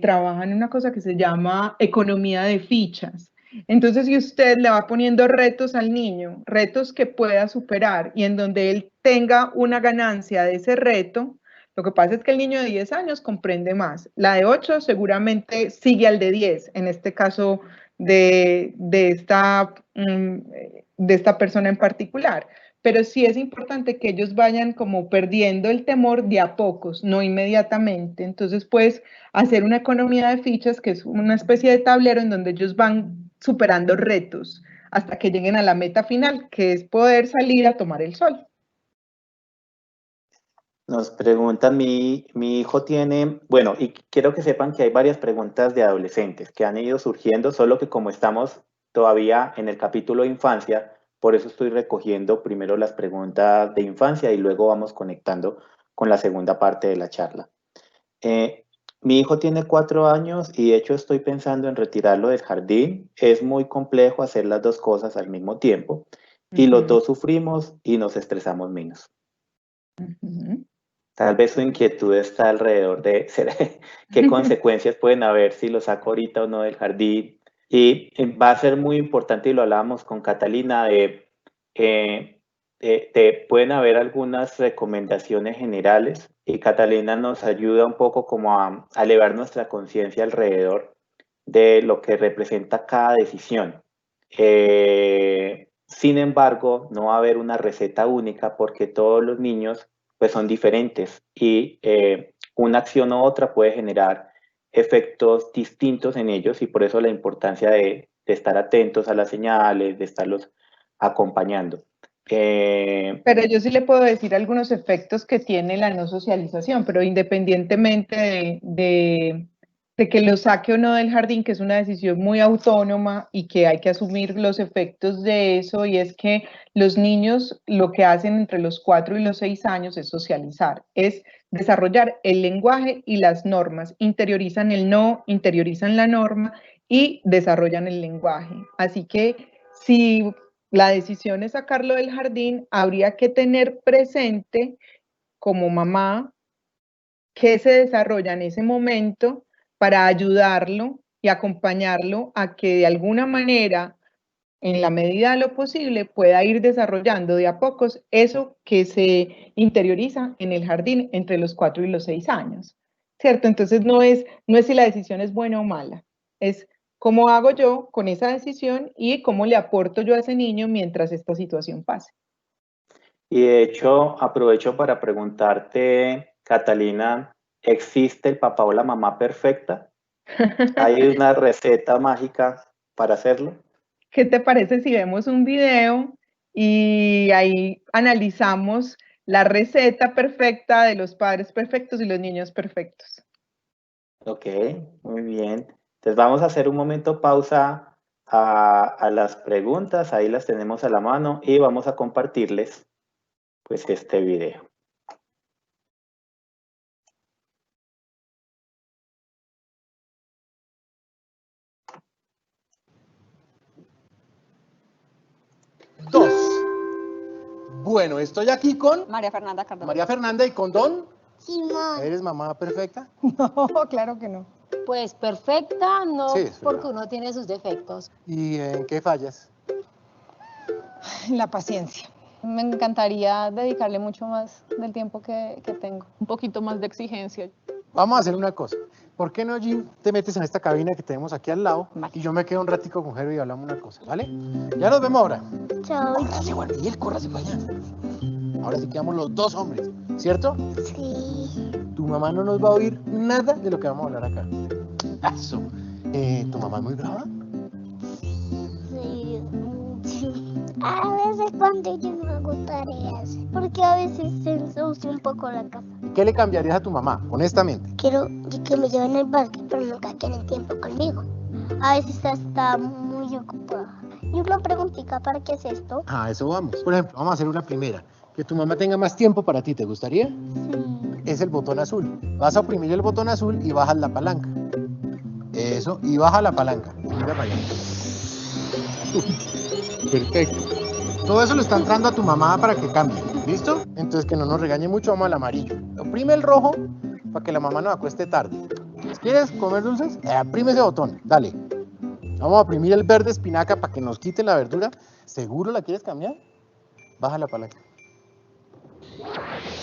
trabajan en una cosa que se llama economía de fichas. Entonces, si usted le va poniendo retos al niño, retos que pueda superar y en donde él tenga una ganancia de ese reto, lo que pasa es que el niño de 10 años comprende más. La de 8 seguramente sigue al de 10, en este caso de esta persona en particular. Pero sí es importante que ellos vayan como perdiendo el temor de a pocos, no inmediatamente. Entonces, pues, hacer una economía de fichas, que es una especie de tablero en donde ellos van superando retos hasta que lleguen a la meta final, que es poder salir a tomar el sol. Nos pregunta, mi hijo tiene, bueno, y quiero que sepan que hay varias preguntas de adolescentes que han ido surgiendo, solo que como estamos todavía en el capítulo de infancia, por eso estoy recogiendo primero las preguntas de infancia y luego vamos conectando con la segunda parte de la charla. Eh, Mi hijo tiene 4 años y de hecho estoy pensando en retirarlo del jardín. Es muy complejo hacer las dos cosas al mismo tiempo y los dos sufrimos y nos estresamos menos. Tal vez su inquietud está alrededor de qué consecuencias pueden haber si lo saco ahorita o no del jardín. Y va a ser muy importante, y lo hablábamos con Catalina, pueden haber algunas recomendaciones generales y Catalina nos ayuda un poco como a elevar nuestra conciencia alrededor de lo que representa cada decisión. Sin embargo, no va a haber una receta única porque todos los niños pues son diferentes y una acción u otra puede generar efectos distintos en ellos y por eso la importancia de estar atentos a las señales, de estarlos acompañando. Pero yo sí le puedo decir algunos efectos que tiene la no socialización, pero independientemente de que lo saque o no del jardín, que es una decisión muy autónoma y que hay que asumir los efectos de eso, y es que los niños lo que hacen entre los 4 y los 6 años es socializar, es desarrollar el lenguaje y las normas, interiorizan el no, interiorizan la norma y desarrollan el lenguaje. Así que si la decisión es sacarlo del jardín, habría que tener presente como mamá qué se desarrolla en ese momento para ayudarlo y acompañarlo a que de alguna manera, en la medida de lo posible, pueda ir desarrollando de a pocos eso que se interioriza en el jardín entre los 4 y los 6 años, ¿cierto? Entonces no es si la decisión es buena o mala, es cómo hago yo con esa decisión y cómo le aporto yo a ese niño mientras esta situación pase. Y de hecho, aprovecho para preguntarte, Catalina, ¿existe el papá o la mamá perfecta? ¿Hay una receta mágica para hacerlo? ¿Qué te parece si vemos un video y ahí analizamos la receta perfecta de los padres perfectos y los niños perfectos. Ok, muy bien. Entonces vamos a hacer un momento pausa a las preguntas, ahí las tenemos a la mano y vamos a compartirles pues este video. Dos. Bueno, estoy aquí con María Fernanda Cardona. María Fernanda y con Don. Simón. ¿Eres mamá perfecta? No, claro que no. Pues perfecta, no, Sí, es porque verdad. uno tiene sus defectos. ¿Y en qué fallas? La paciencia. Me encantaría dedicarle mucho más del tiempo que tengo. Un poquito más de exigencia. Vamos a hacer una cosa. ¿Por qué no, Jim, te metes en esta cabina que tenemos aquí al lado Vale. y yo me quedo un ratico con Jero y hablamos una cosa, ¿vale? Ya nos vemos ahora. Chao. Córrase, Juan Miguel, córrase para allá. Ahora sí quedamos los dos hombres, ¿cierto? Sí. Tu mamá no nos va a oír nada de lo que vamos a hablar acá. Eso. ¿Tu mamá es muy brava? Sí. A veces cuando yo no hago tareas, porque a veces se ensucia un poco la casa. ¿Y qué le cambiarías a tu mamá, honestamente? Quiero que me lleven al parque, pero nunca quieren tiempo conmigo. A veces está muy ocupada. Y una preguntita, ¿para qué es esto? A eso vamos. Por ejemplo, vamos a hacer una primera. Que tu mamá tenga más tiempo para ti, ¿te gustaría? Sí. Es el botón azul. Vas a oprimir el botón azul y bajas la palanca. Eso, y baja la palanca. Mira para allá. Perfecto. Todo eso le está entrando a tu mamá para que cambie. ¿Listo? Entonces que no nos regañe mucho, vamos al amarillo. Oprime el rojo para que la mamá nos acueste tarde. ¿Quieres comer dulces? Aprime ese botón. Dale. Vamos a oprimir el verde espinaca para que nos quite la verdura. ¿Seguro la quieres cambiar? Baja la palanca.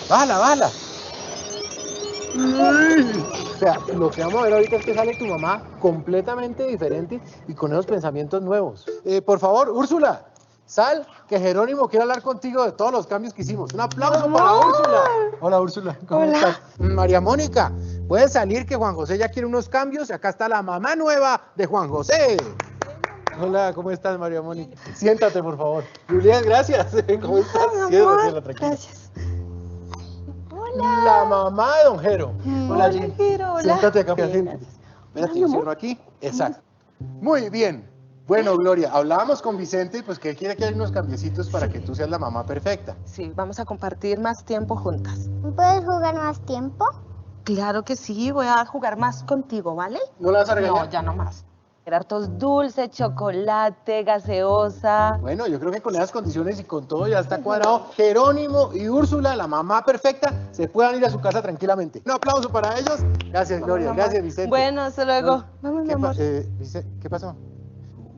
Bájala, bájala. O sea, lo que vamos a ver ahorita es que sale tu mamá completamente diferente y con esos pensamientos nuevos. Por favor, Úrsula, sal, que Jerónimo quiere hablar contigo de todos los cambios que hicimos. Un aplauso para Úrsula. Hola, Úrsula, ¿cómo Hola. estás? María Mónica, puedes salir que Juan José ya quiere unos cambios. Acá está la mamá nueva de Juan José. Hola, ¿cómo estás, María Mónica? Siéntate, por favor. Julián, gracias. ¿Cómo estás? Siéntate, tranquila. Gracias. La mamá de Don Jero. Hola, Hola, Jim. Jero, hola. Siéntate acá. Bien, Siéntate. gracias. Espérate, yo cierro aquí. Exacto. Muy bien. Bueno, Gloria, hablábamos con Vicente, pues que quiere que haya unos cambiecitos para que tú seas la mamá perfecta. Sí, vamos a compartir más tiempo juntas. ¿Puedes jugar más tiempo? Claro que sí, voy a jugar más contigo, ¿vale? ¿No la vas a regañar? No, ya no más. Hartos dulces, chocolate, gaseosa. Bueno, yo creo que con esas condiciones y con todo ya está cuadrado. Jerónimo y Úrsula, la mamá perfecta, se puedan ir a su casa tranquilamente. Un aplauso para ellos. Gracias, Gloria. Vamos, amor. Gracias, Vicente. Bueno, hasta luego. No, Vamos, mi ¿qué, amor. ¿Qué pasó?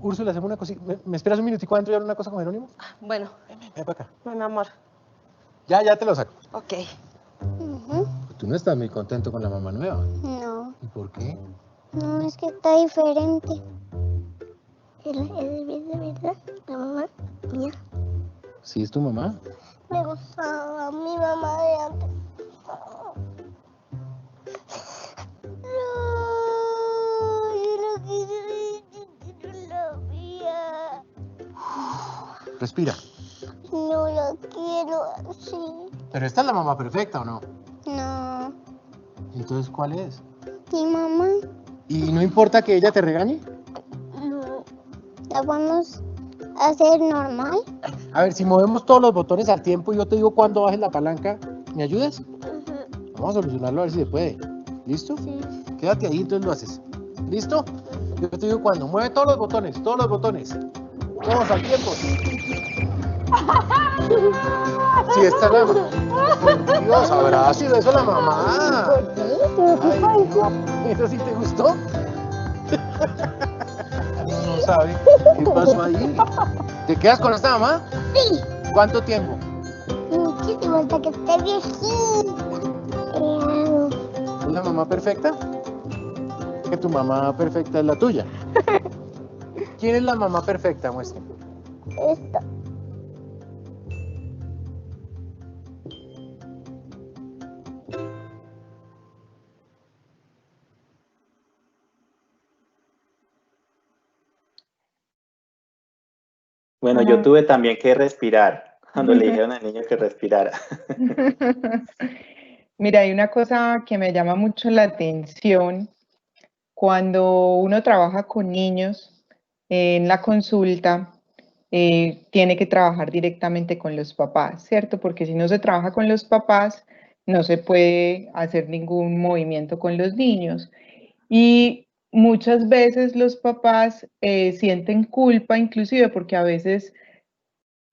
Úrsula, hacemos una cosita. ¿Me esperas un minutico adentro y hablo una cosa con Jerónimo? Bueno, Ven para acá. mi amor. Ya te lo saco. Ok. Ujú. Tú no estás muy contento con la mamá nueva. No, ¿Y por qué? no, es que está diferente. Es de verdad, la mamá mía. ¿Sí es tu mamá? Me gustaba mi mamá de antes. No, yo no quise que no la vea. Respira. No la quiero así. ¿Pero esta es la mamá perfecta o no? No, Entonces, ¿cuál es? mi mamá. ¿Y no importa que ella te regañe? No. La vamos a hacer normal. A ver, si movemos todos los botones al tiempo y yo te digo cuándo bajes la palanca, ¿me ayudas? Ujú. Vamos a solucionarlo a ver si se puede. ¿Listo? Sí. Quédate ahí, entonces lo haces. ¿Listo? Yo te digo cuándo. Mueve todos los botones, todos los botones. Todos al tiempo. Sí, está la mamá. Por Dios, habrá sido eso la mamá. Ay, Dios. ¿Eso sí te gustó? No sabe. ¿Qué pasó ahí? ¿Te quedas con esta mamá? Sí. ¿Cuánto tiempo? Muchísimo hasta que esté viejito. ¿Es la mamá perfecta? Que tu mamá perfecta es la tuya. ¿Quién es la mamá perfecta? Muestra. Esto. Bueno, yo tuve también que respirar cuando le dijeron al niño que respirara. Mira, hay una cosa que me llama mucho la atención cuando uno trabaja con niños en la consulta. Tiene que trabajar directamente con los papás, ¿cierto? Porque si no se trabaja con los papás, no se puede hacer ningún movimiento con los niños. Y muchas veces los papás sienten culpa, inclusive porque a veces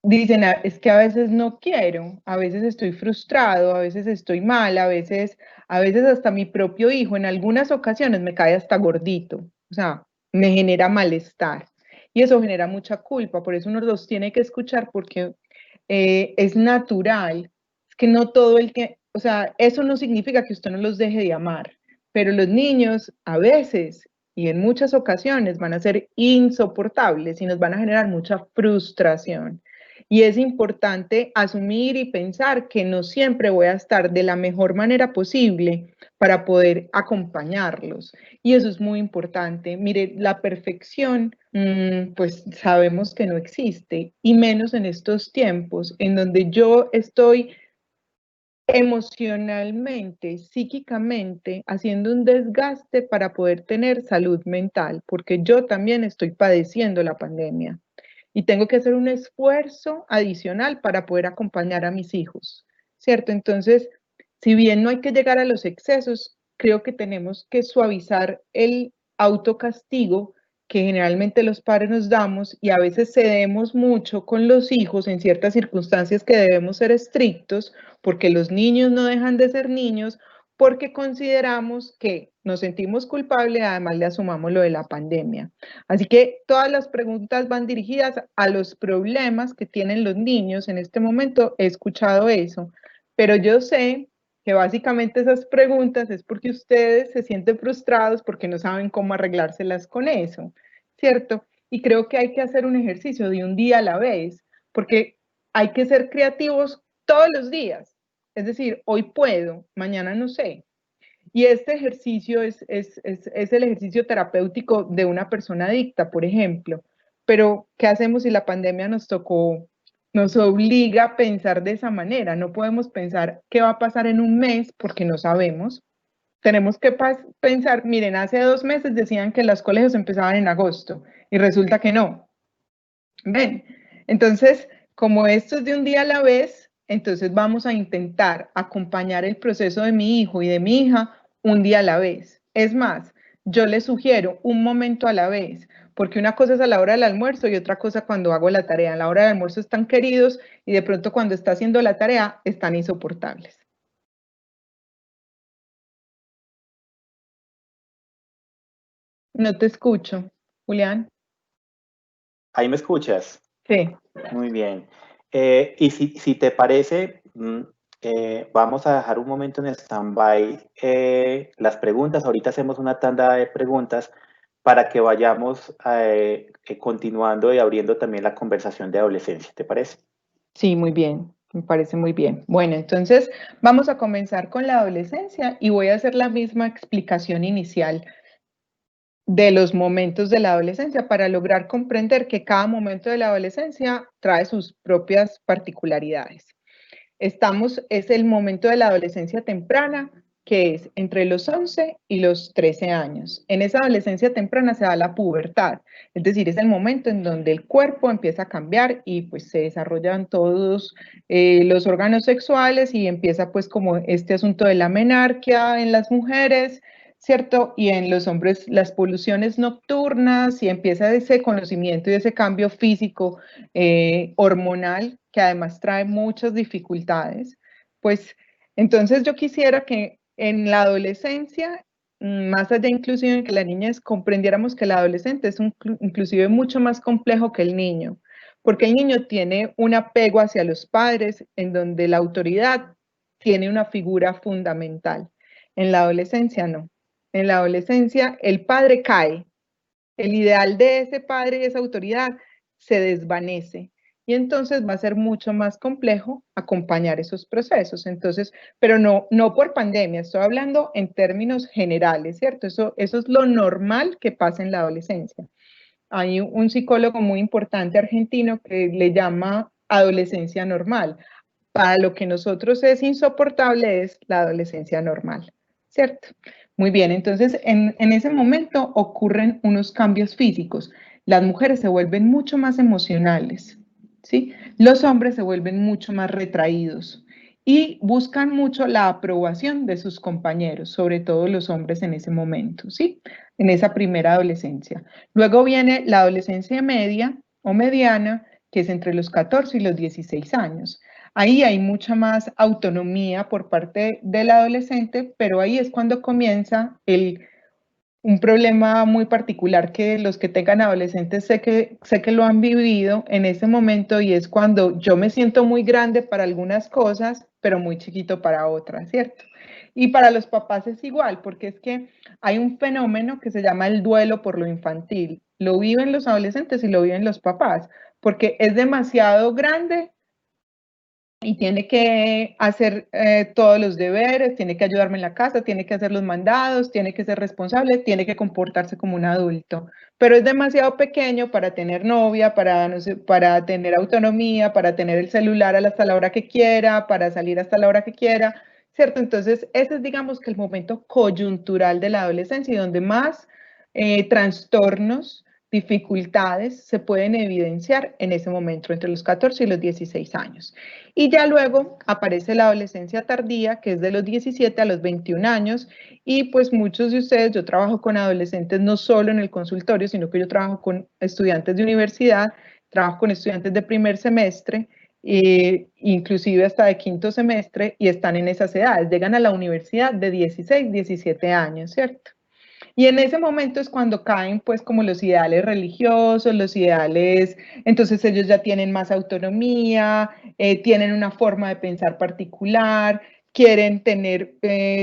dicen, es que a veces no quiero, a veces estoy frustrado, a veces estoy mal, a veces hasta mi propio hijo en algunas ocasiones me cae hasta gordito, o sea, me genera malestar y eso genera mucha culpa, por eso uno los tiene que escuchar porque es natural, es que no todo el tiempo, o sea, eso no significa que usted no los deje de amar, pero los niños a veces y en muchas ocasiones van a ser insoportables y nos van a generar mucha frustración. Y es importante asumir y pensar que no siempre voy a estar de la mejor manera posible para poder acompañarlos. Y eso es muy importante. Mire, la perfección, pues sabemos que no existe, y menos en estos tiempos en donde yo estoy emocionalmente, psíquicamente, haciendo un desgaste para poder tener salud mental, porque yo también estoy padeciendo la pandemia y tengo que hacer un esfuerzo adicional para poder acompañar a mis hijos, ¿cierto? Entonces, si bien no hay que llegar a los excesos, creo que tenemos que suavizar el autocastigo que generalmente los padres nos damos y a veces cedemos mucho con los hijos en ciertas circunstancias que debemos ser estrictos porque los niños no dejan de ser niños, porque consideramos que nos sentimos culpables, además le asumamos lo de la pandemia. Así que todas las preguntas van dirigidas a los problemas que tienen los niños. En este momento he escuchado eso, pero yo sé que básicamente esas preguntas es porque ustedes se sienten frustrados porque no saben cómo arreglárselas con eso, ¿cierto? Y creo que hay que hacer un ejercicio de un día a la vez, porque hay que ser creativos todos los días. Es decir, hoy puedo, mañana no sé. Y este ejercicio es el ejercicio terapéutico de una persona adicta, por ejemplo. Pero, ¿qué hacemos si la pandemia nos obliga a pensar de esa manera? No podemos pensar qué va a pasar en un mes porque no sabemos. Tenemos que pensar, miren, hace 2 meses decían que los colegios empezaban en agosto y resulta que no. ¿Ven? Entonces, como esto es de un día a la vez, entonces vamos a intentar acompañar el proceso de mi hijo y de mi hija un día a la vez. Es más, yo les sugiero un momento a la vez, porque una cosa es a la hora del almuerzo y otra cosa cuando hago la tarea. A la hora del almuerzo están queridos y de pronto cuando está haciendo la tarea están insoportables. No te escucho, Julián. ¿Ahí me escuchas? Sí. Muy bien. Y si te parece, vamos a dejar un momento en stand-by las preguntas. Ahorita hacemos una tanda de preguntas para que vayamos continuando y abriendo también la conversación de adolescencia. ¿Te parece? Sí, muy bien. Me parece muy bien. Bueno, entonces vamos a comenzar con la adolescencia y voy a hacer la misma explicación inicial de los momentos de la adolescencia para lograr comprender que cada momento de la adolescencia trae sus propias particularidades. Es el momento de la adolescencia temprana, que es entre los 11 y los 13 años. En esa adolescencia temprana se da la pubertad, es decir, es el momento en donde el cuerpo empieza a cambiar y pues se desarrollan todos los órganos sexuales y empieza pues como este asunto de la menarquia en las mujeres, ¿cierto? Y en los hombres las poluciones nocturnas y empieza ese conocimiento y ese cambio físico hormonal que además trae muchas dificultades. Pues entonces yo quisiera que en la adolescencia, más allá inclusive de que la niñez, comprendiéramos que el adolescente es inclusive mucho más complejo que el niño, porque el niño tiene un apego hacia los padres en donde la autoridad tiene una figura fundamental. En la adolescencia no. En la adolescencia el padre cae, el ideal de ese padre y esa autoridad se desvanece y entonces va a ser mucho más complejo acompañar esos procesos. Entonces, pero no por pandemia, estoy hablando en términos generales, ¿cierto? Eso es lo normal que pasa en la adolescencia. hay un psicólogo muy importante argentino que le llama adolescencia normal. Para lo que nosotros es insoportable es la adolescencia normal, ¿cierto? Muy bien, entonces en ese momento ocurren unos cambios físicos. Las mujeres se vuelven mucho más emocionales, ¿sí? Los hombres se vuelven mucho más retraídos y buscan mucho la aprobación de sus compañeros, sobre todo los hombres en ese momento, ¿sí? En esa primera adolescencia. Luego viene la adolescencia media o mediana, que es entre los 14 y los 16 años. Ahí hay mucha más autonomía por parte del adolescente, pero ahí es cuando comienza un problema muy particular que los que tengan adolescentes sé que lo han vivido en ese momento, y es cuando yo me siento muy grande para algunas cosas, pero muy chiquito para otras, ¿cierto? Y para los papás es igual, porque es que hay un fenómeno que se llama el duelo por lo infantil. Lo viven los adolescentes y lo viven los papás, porque es demasiado grande y tiene que hacer todos los deberes, tiene que ayudarme en la casa, tiene que hacer los mandados, tiene que ser responsable, tiene que comportarse como un adulto, pero es demasiado pequeño para tener novia, para, no sé, para tener autonomía, para tener el celular hasta la hora que quiera, para salir hasta la hora que quiera, ¿cierto? Entonces, ese es, digamos, que el momento coyuntural de la adolescencia y donde más trastornos, dificultades se pueden evidenciar en ese momento, entre los 14 y los 16 años. Y ya luego aparece la adolescencia tardía, que es de los 17 a los 21 años, y pues muchos de ustedes, yo trabajo con adolescentes no solo en el consultorio, sino que yo trabajo con estudiantes de universidad, trabajo con estudiantes de primer semestre, inclusive hasta de quinto semestre, y están en esas edades, llegan a la universidad de 16, 17 años, ¿cierto? Y en ese momento es cuando caen pues como los ideales religiosos, los ideales, entonces ellos ya tienen más autonomía, tienen una forma de pensar particular, quieren tener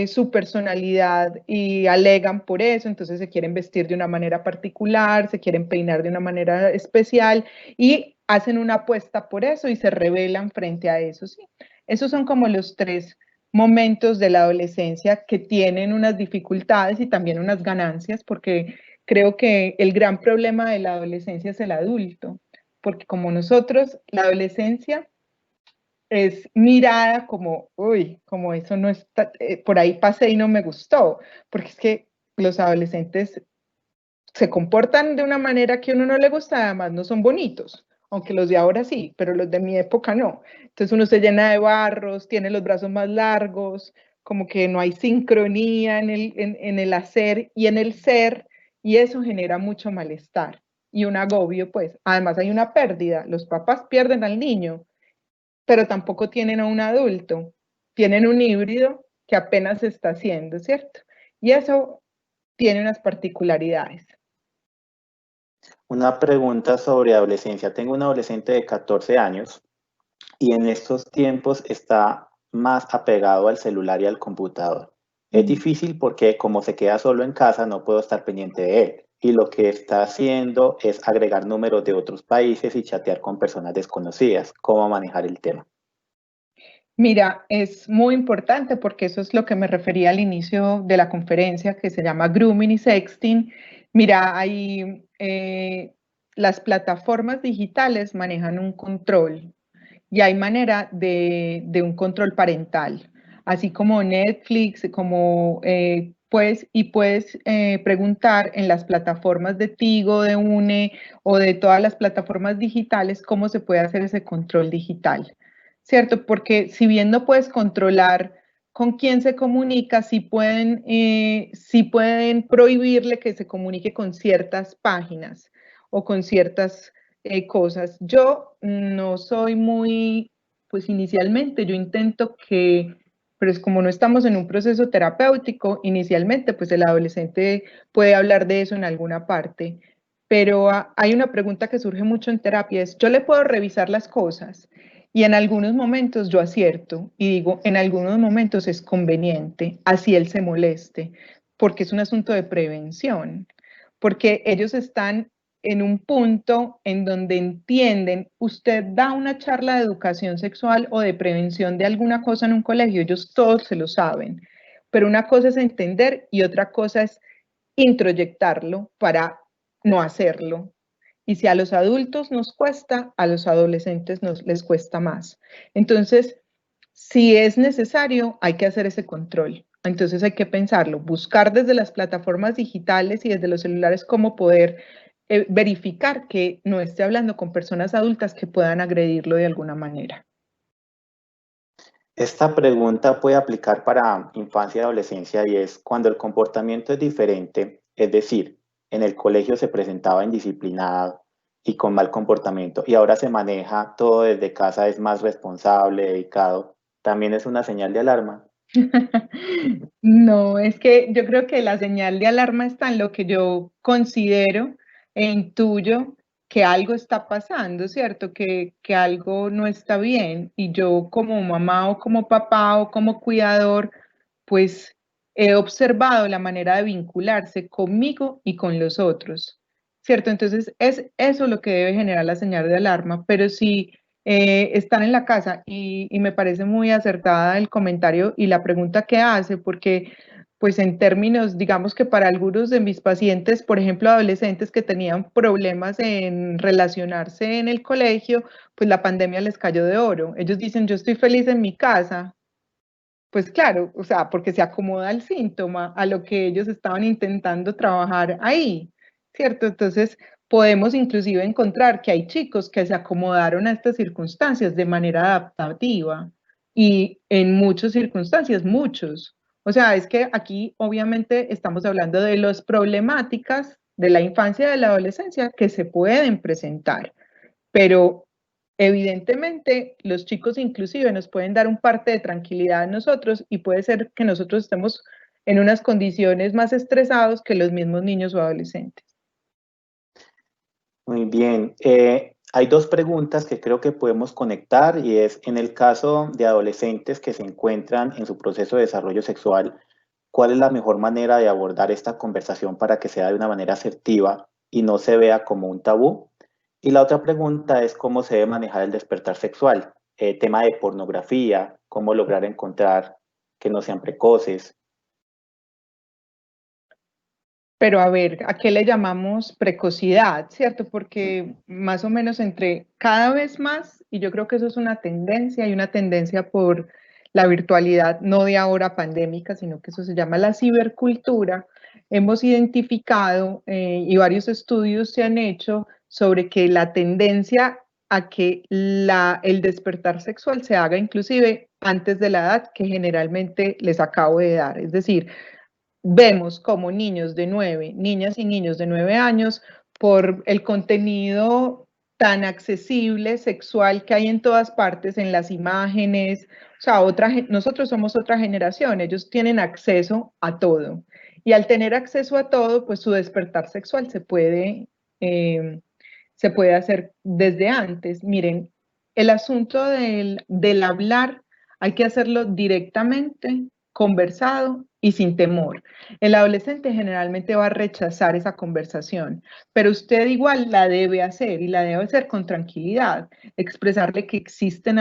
su personalidad y alegan por eso, entonces se quieren vestir de una manera particular, se quieren peinar de una manera especial y hacen una apuesta por eso y se rebelan frente a eso, ¿sí? Esos son como los tres momentos de la adolescencia que tienen unas dificultades y también unas ganancias, porque creo que el gran problema de la adolescencia es el adulto, porque como nosotros, la adolescencia es mirada como, uy, como eso no está, por ahí pasé y no me gustó, porque es que los adolescentes se comportan de una manera que a uno no le gusta, además no son bonitos, aunque los de ahora sí, pero los de mi época no. Entonces uno se llena de barros, tiene los brazos más largos, como que no hay sincronía en el hacer y en el ser, y eso genera mucho malestar y un agobio, pues. Además hay una pérdida, los papás pierden al niño, pero tampoco tienen a un adulto, tienen un híbrido que apenas se está haciendo, ¿cierto? Y eso tiene unas particularidades. Una pregunta sobre adolescencia. Tengo un adolescente de 14 años y en estos tiempos está más apegado al celular y al computador. Es difícil porque como se queda solo en casa no puedo estar pendiente de él y lo que está haciendo es agregar números de otros países y chatear con personas desconocidas. ¿Cómo manejar el tema? Mira, es muy importante porque eso es lo que me refería al inicio de la conferencia, que se llama grooming y sexting. Mira, hay las plataformas digitales manejan un control y hay manera de un control parental, así como Netflix, como puedes preguntar en las plataformas de Tigo, de UNE o de todas las plataformas digitales cómo se puede hacer ese control digital. ¿Cierto? Porque si bien no puedes controlar con quién se comunica, sí pueden prohibirle que se comunique con ciertas páginas o con ciertas cosas. Yo no soy muy, pues inicialmente yo intento que, pero es como no estamos en un proceso terapéutico, inicialmente pues el adolescente puede hablar de eso en alguna parte, pero hay una pregunta que surge mucho en terapia, es, ¿yo le puedo revisar las cosas? Y en algunos momentos yo acierto y digo, en algunos momentos es conveniente, así él se moleste, porque es un asunto de prevención, porque ellos están en un punto en donde entienden, usted da una charla de educación sexual o de prevención de alguna cosa en un colegio, ellos todos se lo saben, pero una cosa es entender y otra cosa es introyectarlo para no hacerlo. Y si a los adultos nos cuesta, a los adolescentes les cuesta más. Entonces, si es necesario, hay que hacer ese control. Entonces hay que pensarlo, buscar desde las plataformas digitales y desde los celulares cómo poder verificar que no esté hablando con personas adultas que puedan agredirlo de alguna manera. Esta pregunta puede aplicar para infancia y adolescencia y es cuando el comportamiento es diferente, es decir, en el colegio se presentaba indisciplinado y con mal comportamiento y ahora se maneja todo desde casa, es más responsable, dedicado, ¿también es una señal de alarma? No, es que yo creo que la señal de alarma está en lo que yo considero e intuyo que algo está pasando, ¿cierto? Que algo no está bien. Y yo como mamá o como papá o como cuidador, pues he observado la manera de vincularse conmigo y con los otros, ¿cierto? Entonces es eso lo que debe generar la señal de alarma, pero si están en la casa y me parece muy acertada el comentario y la pregunta que hace, porque pues en términos, digamos que para algunos de mis pacientes, por ejemplo, adolescentes que tenían problemas en relacionarse en el colegio, pues la pandemia les cayó de oro. Ellos dicen, yo estoy feliz en mi casa. Pues claro, o sea, porque se acomoda el síntoma a lo que ellos estaban intentando trabajar ahí, ¿cierto? Entonces, podemos inclusive encontrar que hay chicos que se acomodaron a estas circunstancias de manera adaptativa y en muchas circunstancias, muchos. O sea, es que aquí obviamente estamos hablando de las problemáticas de la infancia y de la adolescencia que se pueden presentar, pero evidentemente los chicos inclusive nos pueden dar un parte de tranquilidad a nosotros y puede ser que nosotros estemos en unas condiciones más estresados que los mismos niños o adolescentes. Muy bien. Hay dos preguntas que creo que podemos conectar y es, en el caso de adolescentes que se encuentran en su proceso de desarrollo sexual, ¿cuál es la mejor manera de abordar esta conversación para que sea de una manera asertiva y no se vea como un tabú? Y la otra pregunta es cómo se debe manejar el despertar sexual, tema de pornografía, cómo lograr encontrar que no sean precoces. Pero a ver, ¿a qué le llamamos precocidad, cierto? Porque más o menos entre cada vez más, y yo creo que eso es una tendencia, hay una tendencia por la virtualidad, no de ahora pandémica, sino que eso se llama la cibercultura, hemos identificado y varios estudios se han hecho sobre que la tendencia a que el despertar sexual se haga inclusive antes de la edad que generalmente les acabo de dar, es decir, vemos como niños de 9, niñas y niños de 9 años, por el contenido tan accesible, sexual que hay en todas partes, en las imágenes, o sea, nosotros somos otra generación, ellos tienen acceso a todo. Y al tener acceso a todo, pues su despertar sexual se puede hacer desde antes. Miren, el asunto del hablar hay que hacerlo directamente, conversado y sin temor. El adolescente generalmente va a rechazar esa conversación, pero usted igual la debe hacer y la debe hacer con tranquilidad, expresarle que existen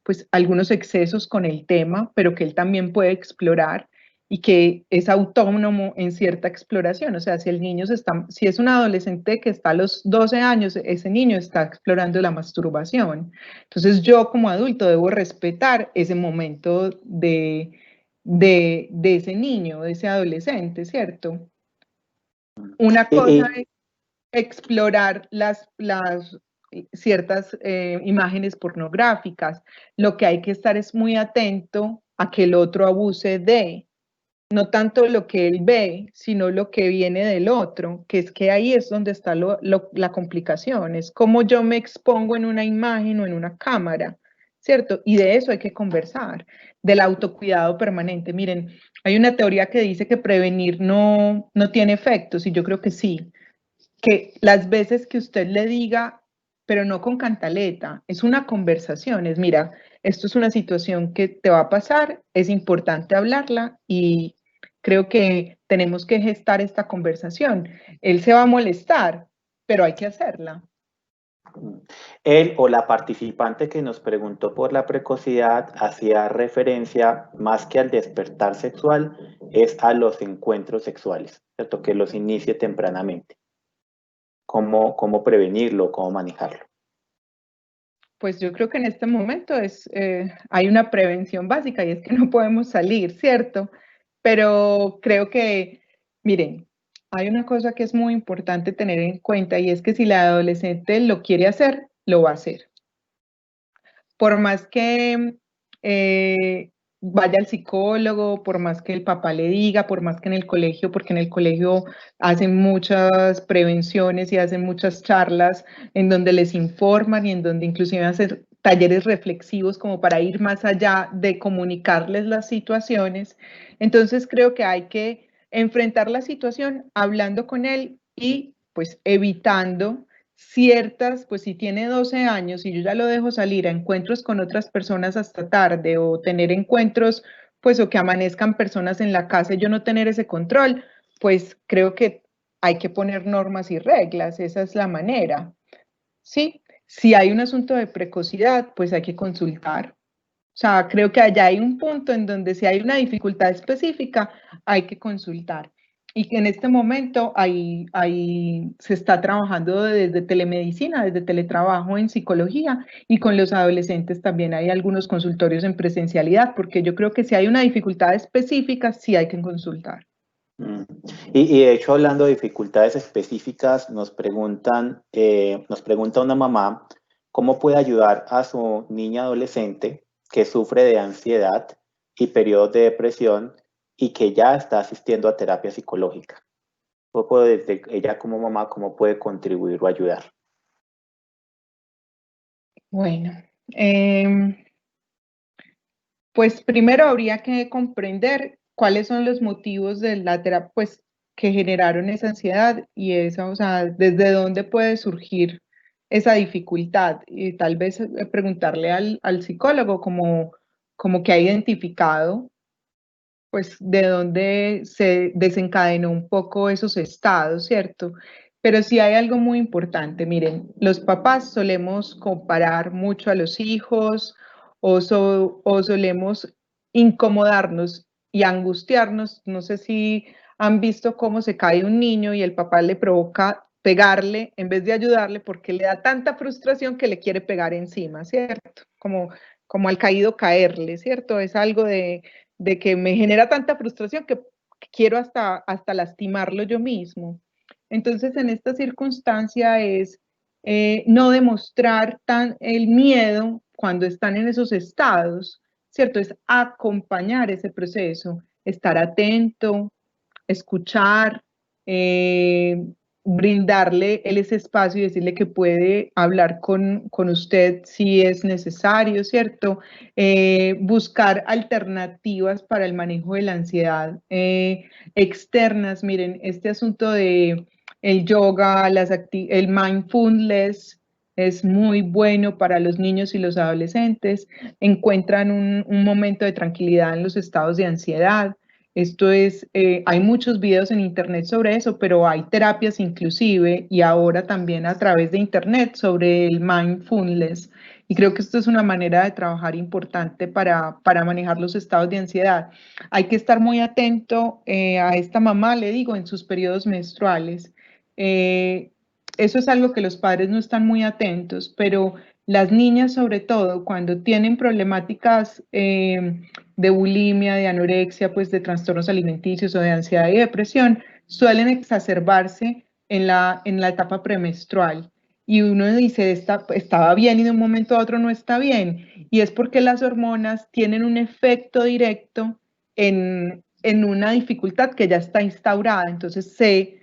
pues, algunos excesos con el tema, pero que él también puede explorar y que es autónomo en cierta exploración. O sea, si es un adolescente que está a los 12 años, ese niño está explorando la masturbación. Entonces yo como adulto debo respetar ese momento de ese niño, de ese adolescente, ¿cierto? Una cosa es explorar las ciertas imágenes pornográficas. Lo que hay que estar es muy atento a que el otro abuse de, no tanto lo que él ve, sino lo que viene del otro, que es que ahí es donde está la complicación, es cómo yo me expongo en una imagen o en una cámara, ¿cierto? Y de eso hay que conversar, del autocuidado permanente. Miren, hay una teoría que dice que prevenir no tiene efectos, y yo creo que sí, que las veces que usted le diga, pero no con cantaleta, es una conversación, es mira, esto es una situación que te va a pasar, es importante hablarla y creo que tenemos que gestar esta conversación. Él se va a molestar, pero hay que hacerla. Él o la participante que nos preguntó por la precocidad hacía referencia más que al despertar sexual, es a los encuentros sexuales, ¿cierto? Que los inicie tempranamente. cómo prevenirlo, cómo manejarlo. Pues yo creo que en este momento hay una prevención básica y es que no podemos salir, ¿cierto? Pero creo que, miren, hay una cosa que es muy importante tener en cuenta y es que si la adolescente lo quiere hacer, lo va a hacer. Por más que vaya al psicólogo, por más que el papá le diga, por más que en el colegio, porque en el colegio hacen muchas prevenciones y hacen muchas charlas en donde les informan y en donde inclusive hacen talleres reflexivos como para ir más allá de comunicarles las situaciones. Entonces creo que hay que enfrentar la situación hablando con él y pues evitando ciertas, pues si tiene 12 años y yo ya lo dejo salir a encuentros con otras personas hasta tarde o tener encuentros, pues o que amanezcan personas en la casa y yo no tener ese control, pues creo que hay que poner normas y reglas, esa es la manera. Sí, si hay un asunto de precocidad, pues hay que consultar. O sea, creo que allá hay un punto en donde si hay una dificultad específica, hay que consultar. Y que en este momento se está trabajando desde telemedicina, desde teletrabajo en psicología y con los adolescentes también hay algunos consultorios en presencialidad, porque yo creo que si hay una dificultad específica, sí hay que consultar. Y de hecho, hablando de dificultades específicas, nos pregunta una mamá cómo puede ayudar a su niña adolescente que sufre de ansiedad y periodos de depresión y que ya está asistiendo a terapia psicológica. Un poco desde ella como mamá, cómo puede contribuir o ayudar. Bueno, pues primero habría que comprender cuáles son los motivos de la terapia, pues, que generaron esa ansiedad y esa, o sea, desde dónde puede surgir esa dificultad y tal vez preguntarle al psicólogo como que ha identificado, pues, de dónde se desencadenó un poco esos estados, ¿cierto? Pero sí hay algo muy importante, miren, los papás solemos comparar mucho a los hijos o solemos incomodarnos y angustiarnos. No sé si han visto cómo se cae un niño y el papá le provoca pegarle en vez de ayudarle porque le da tanta frustración que le quiere pegar encima, ¿cierto? Como al caído caerle, ¿cierto? Es algo de que me genera tanta frustración que quiero hasta lastimarlo yo mismo. Entonces, en esta circunstancia es no demostrar el miedo cuando están en esos estados, ¿cierto? Es acompañar ese proceso, estar atento, escuchar, brindarle ese espacio y decirle que puede hablar con usted si es necesario, ¿cierto? Buscar alternativas para el manejo de la ansiedad externas. Miren, este asunto de el yoga, el mindfulness es muy bueno para los niños y los adolescentes. Encuentran un momento de tranquilidad en los estados de ansiedad. Esto es, hay muchos videos en internet sobre eso, pero hay terapias inclusive y ahora también a través de internet sobre el mindfulness. Y creo que esto es una manera de trabajar importante para manejar los estados de ansiedad. Hay que estar muy atento a esta mamá, le digo, en sus periodos menstruales. Eso es algo que los padres no están muy atentos, pero las niñas sobre todo cuando tienen problemáticas de bulimia, de anorexia, pues de trastornos alimenticios o de ansiedad y depresión, suelen exacerbarse en la etapa premenstrual. Y uno dice, estaba bien y de un momento a otro no está bien. Y es porque las hormonas tienen un efecto directo en una dificultad que ya está instaurada. Entonces se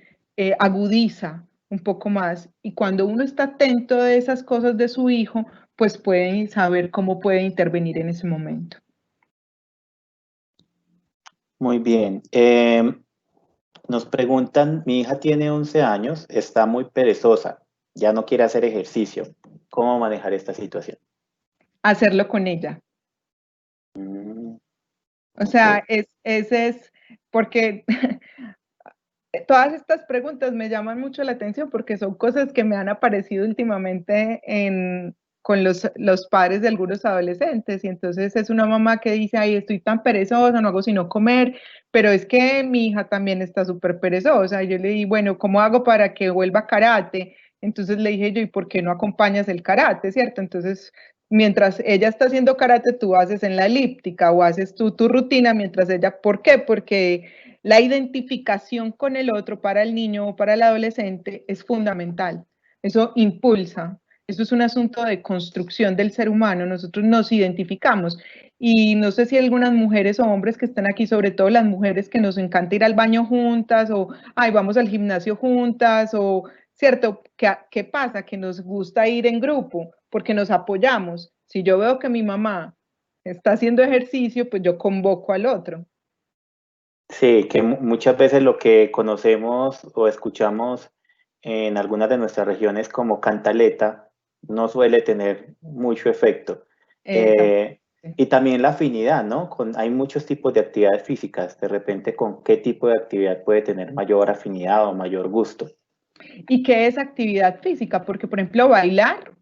agudiza un poco más. Y cuando uno está atento de esas cosas de su hijo, pues puede saber cómo puede intervenir en ese momento. Muy bien. Nos preguntan, mi hija tiene 11 años, está muy perezosa, ya no quiere hacer ejercicio. ¿Cómo manejar esta situación? Hacerlo con ella. O sea, ese es porque todas estas preguntas me llaman mucho la atención porque son cosas que me han aparecido últimamente con los padres de algunos adolescentes, y entonces es una mamá que dice, ay, estoy tan perezosa, no hago sino comer, pero es que mi hija también está súper perezosa, y yo le dije, bueno, ¿cómo hago para que vuelva a karate? Entonces le dije yo, ¿y por qué no acompañas el karate, cierto? Entonces, mientras ella está haciendo karate, tú haces en la elíptica o haces tú tu rutina mientras ella, ¿por qué? Porque la identificación con el otro para el niño o para el adolescente es fundamental, eso impulsa. Eso es un asunto de construcción del ser humano, nosotros nos identificamos y no sé si algunas mujeres o hombres que están aquí, sobre todo las mujeres que nos encanta ir al baño juntas o ay, vamos al gimnasio juntas o cierto, ¿qué pasa? Que nos gusta ir en grupo porque nos apoyamos. Si yo veo que mi mamá está haciendo ejercicio, pues yo convoco al otro. Sí, que muchas veces lo que conocemos o escuchamos en algunas de nuestras regiones como cantaleta no suele tener mucho efecto. Y también la afinidad, ¿no? Hay muchos tipos de actividades físicas, de repente con qué tipo de actividad puede tener mayor afinidad o mayor gusto. ¿Y qué es actividad física? Porque, por ejemplo, bailar,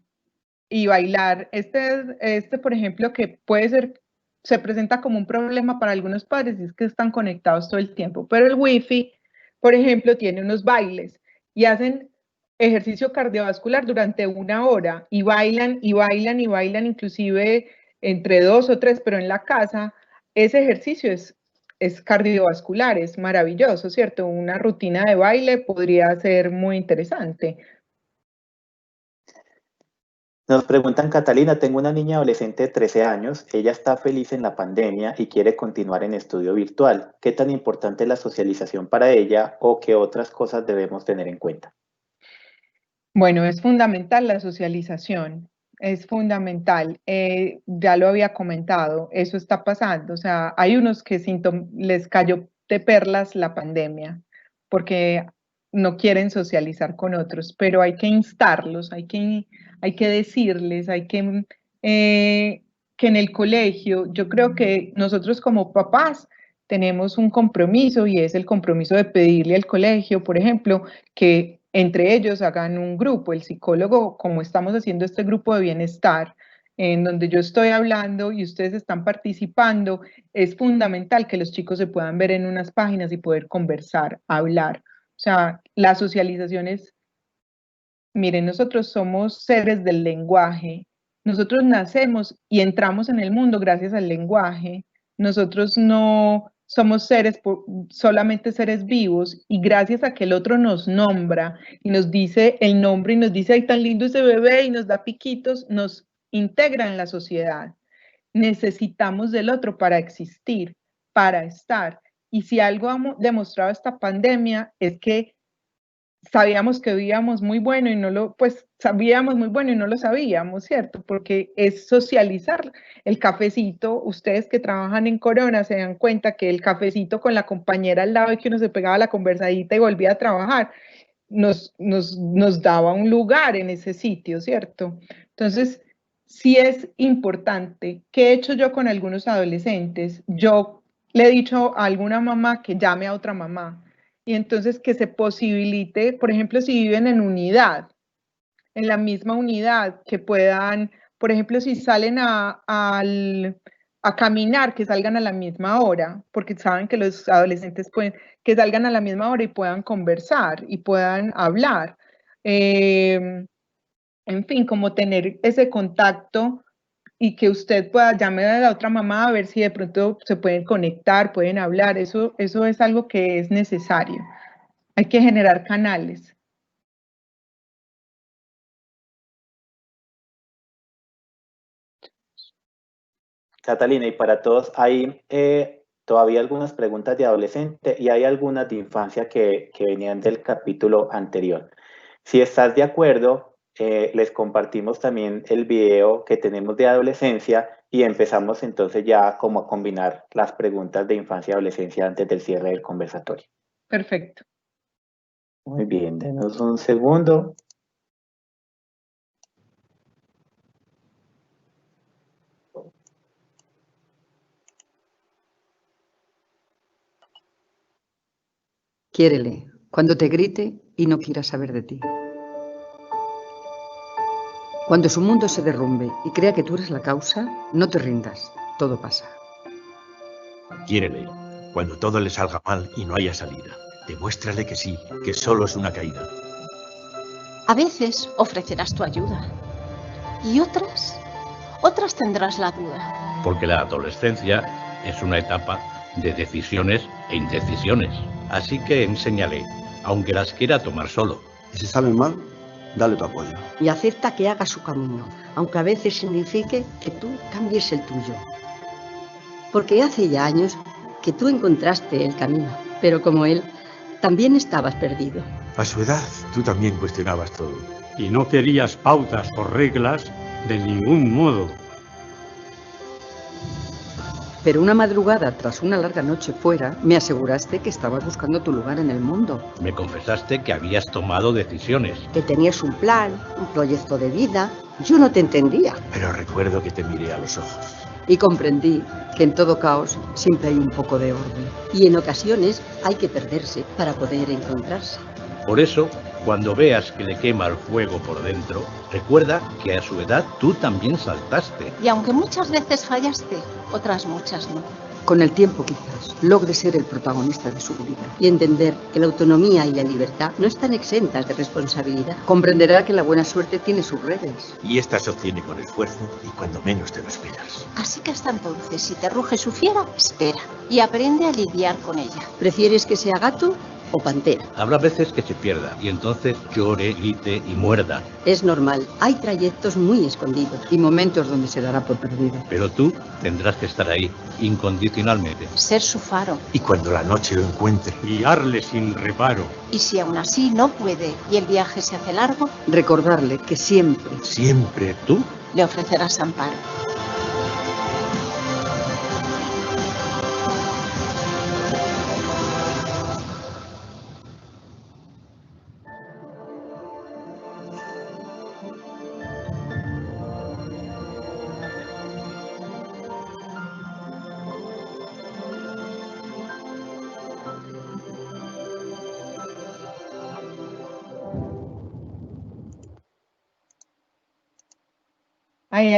por ejemplo, que puede ser, se presenta como un problema para algunos padres, y es que están conectados todo el tiempo, pero el wifi, por ejemplo, tiene unos bailes y hacen ejercicio cardiovascular durante 1 hora y bailan y bailan y bailan, inclusive entre 2 o 3, pero en la casa, ese ejercicio es cardiovascular, es maravilloso, ¿cierto? Una rutina de baile podría ser muy interesante. Nos preguntan, Catalina, tengo una niña adolescente de 13 años, ella está feliz en la pandemia y quiere continuar en estudio virtual. ¿Qué tan importante es la socialización para ella o qué otras cosas debemos tener en cuenta? Bueno, es fundamental la socialización, es fundamental. Ya lo había comentado, eso está pasando. O sea, hay unos que les cayó de perlas la pandemia porque no quieren socializar con otros, pero hay que instarlos, hay que decirles, que en el colegio, yo creo que nosotros como papás tenemos un compromiso y es el compromiso de pedirle al colegio, por ejemplo, que entre ellos hagan un grupo, el psicólogo, como estamos haciendo este grupo de bienestar, en donde yo estoy hablando y ustedes están participando, es fundamental que los chicos se puedan ver en unas páginas y poder conversar, hablar. O sea, la socialización es, miren, nosotros somos seres del lenguaje, nosotros nacemos y entramos en el mundo gracias al lenguaje, nosotros no somos solamente seres vivos y gracias a que el otro nos nombra y nos dice el nombre y nos dice, ay, tan lindo ese bebé y nos da piquitos, nos integra en la sociedad. Necesitamos del otro para existir, para estar. Y si algo ha demostrado esta pandemia es que sabíamos que vivíamos muy bueno y sabíamos muy bueno y no lo sabíamos, ¿cierto? Porque es socializar el cafecito. Ustedes que trabajan en Corona se dan cuenta que el cafecito con la compañera al lado y que uno se pegaba la conversadita y volvía a trabajar, nos daba un lugar en ese sitio, ¿cierto? Entonces, sí es importante. ¿Qué he hecho yo con algunos adolescentes? Yo le he dicho a alguna mamá que llame a otra mamá y entonces que se posibilite, por ejemplo, si viven en unidad, en la misma unidad, que puedan, por ejemplo, si salen a caminar, que salgan a la misma hora, porque saben que los adolescentes pueden, que salgan a la misma hora y puedan conversar y puedan hablar. En fin, como tener ese contacto y que usted pueda llamar a la otra mamá a ver si de pronto se pueden conectar, pueden hablar, eso es algo que es necesario. Hay que generar canales. Catalina, y para todos, hay todavía algunas preguntas de adolescente y hay algunas de infancia que venían del capítulo anterior. Si estás de acuerdo, les compartimos también el video que tenemos de adolescencia y empezamos entonces ya como a combinar las preguntas de infancia y adolescencia antes del cierre del conversatorio. Perfecto. Muy bien, denos un segundo. Quiérele cuando te grite y no quiera saber de ti. Cuando su mundo se derrumbe y crea que tú eres la causa, no te rindas, todo pasa. Quiérele, cuando todo le salga mal y no haya salida. Demuéstrale que sí, que solo es una caída. A veces ofrecerás tu ayuda y otras tendrás la duda. Porque la adolescencia es una etapa de decisiones e indecisiones. Así que enséñale, aunque las quiera tomar solo. Y si salen mal, dale tu apoyo. Y acepta que haga su camino, aunque a veces signifique que tú cambies el tuyo. Porque hace ya años que tú encontraste el camino, pero como él, también estabas perdido. A su edad, tú también cuestionabas todo. Y no querías pautas o reglas de ningún modo. Pero una madrugada, tras una larga noche fuera, me aseguraste que estabas buscando tu lugar en el mundo. Me confesaste que habías tomado decisiones. Que tenías un plan, un proyecto de vida. Yo no te entendía. Pero recuerdo que te miré a los ojos. Y comprendí que en todo caos siempre hay un poco de orden. Y en ocasiones hay que perderse para poder encontrarse. Por eso, cuando veas que le quema el fuego por dentro, recuerda que a su edad tú también saltaste. Y aunque muchas veces fallaste, otras muchas no. Con el tiempo quizás logre ser el protagonista de su vida y entender que la autonomía y la libertad no están exentas de responsabilidad. Comprenderá que la buena suerte tiene sus redes. Y esta se obtiene con esfuerzo y cuando menos te lo esperas. Así que hasta entonces, si te ruge su fiera, espera y aprende a lidiar con ella. ¿Prefieres que sea gato o pantera? Habrá veces que se pierda y entonces llore, grite y muerda. Es normal, hay trayectos muy escondidos y momentos donde se dará por perdido. Pero tú tendrás que estar ahí, incondicionalmente. Ser su faro. Y cuando la noche lo encuentre, guiarle sin reparo. Y si aún así no puede y el viaje se hace largo, recordarle que siempre tú le ofrecerás amparo. Hay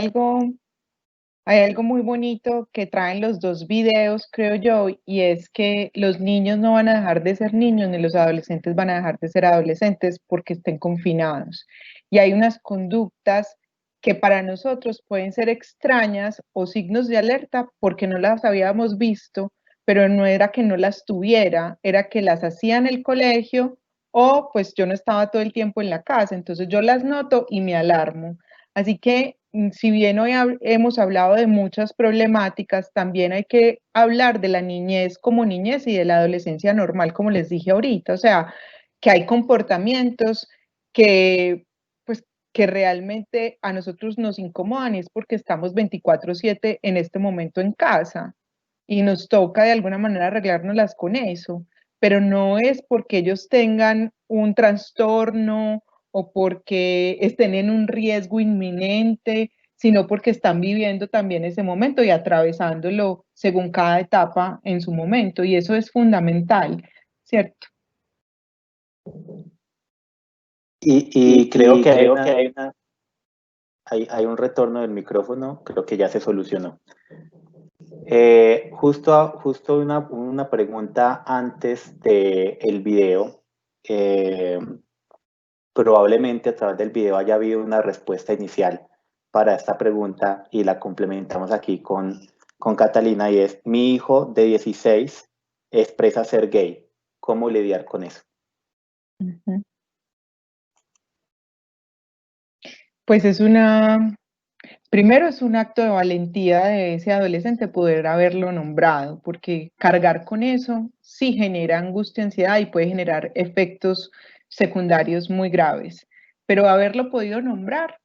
algo muy bonito que traen los dos videos, creo yo, y es que los niños no van a dejar de ser niños, ni los adolescentes van a dejar de ser adolescentes porque estén confinados. Y hay unas conductas que para nosotros pueden ser extrañas o signos de alerta porque no las habíamos visto, pero no era que no las tuviera, era que las hacía en el colegio o pues yo no estaba todo el tiempo en la casa, entonces yo las noto y me alarmo. Así que si bien hoy hemos hablado de muchas problemáticas, también hay que hablar de la niñez como niñez y de la adolescencia normal, como les dije ahorita. O sea, que hay comportamientos que, pues, que realmente a nosotros nos incomodan y es porque estamos 24/7 en este momento en casa y nos toca de alguna manera arreglárnoslas con eso, pero no es porque ellos tengan un trastorno o porque estén en un riesgo inminente, sino porque están viviendo también ese momento y atravesándolo según cada etapa en su momento, y eso es fundamental, ¿cierto? Y creo que hay un retorno del micrófono, creo que ya se solucionó. Justo una pregunta antes del video. Probablemente a través del video haya habido una respuesta inicial para esta pregunta y la complementamos aquí con Catalina, y es: mi hijo de 16 expresa ser gay. ¿Cómo lidiar con eso? Pues primero es un acto de valentía de ese adolescente poder haberlo nombrado, porque cargar con eso sí genera angustia, ansiedad y puede generar efectos secundarios muy graves. Pero haberlo podido nombrar,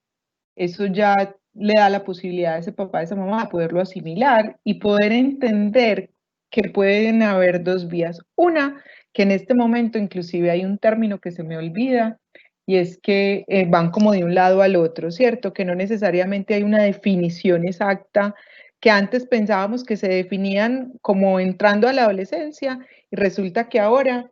eso ya le da la posibilidad a ese papá, a esa mamá, de poderlo asimilar y poder entender que pueden haber dos vías. Una, que en este momento inclusive hay un término que se me olvida, y es que van como de un lado al otro, ¿cierto? Que no necesariamente hay una definición exacta, que antes pensábamos que se definían como entrando a la adolescencia, y resulta que ahora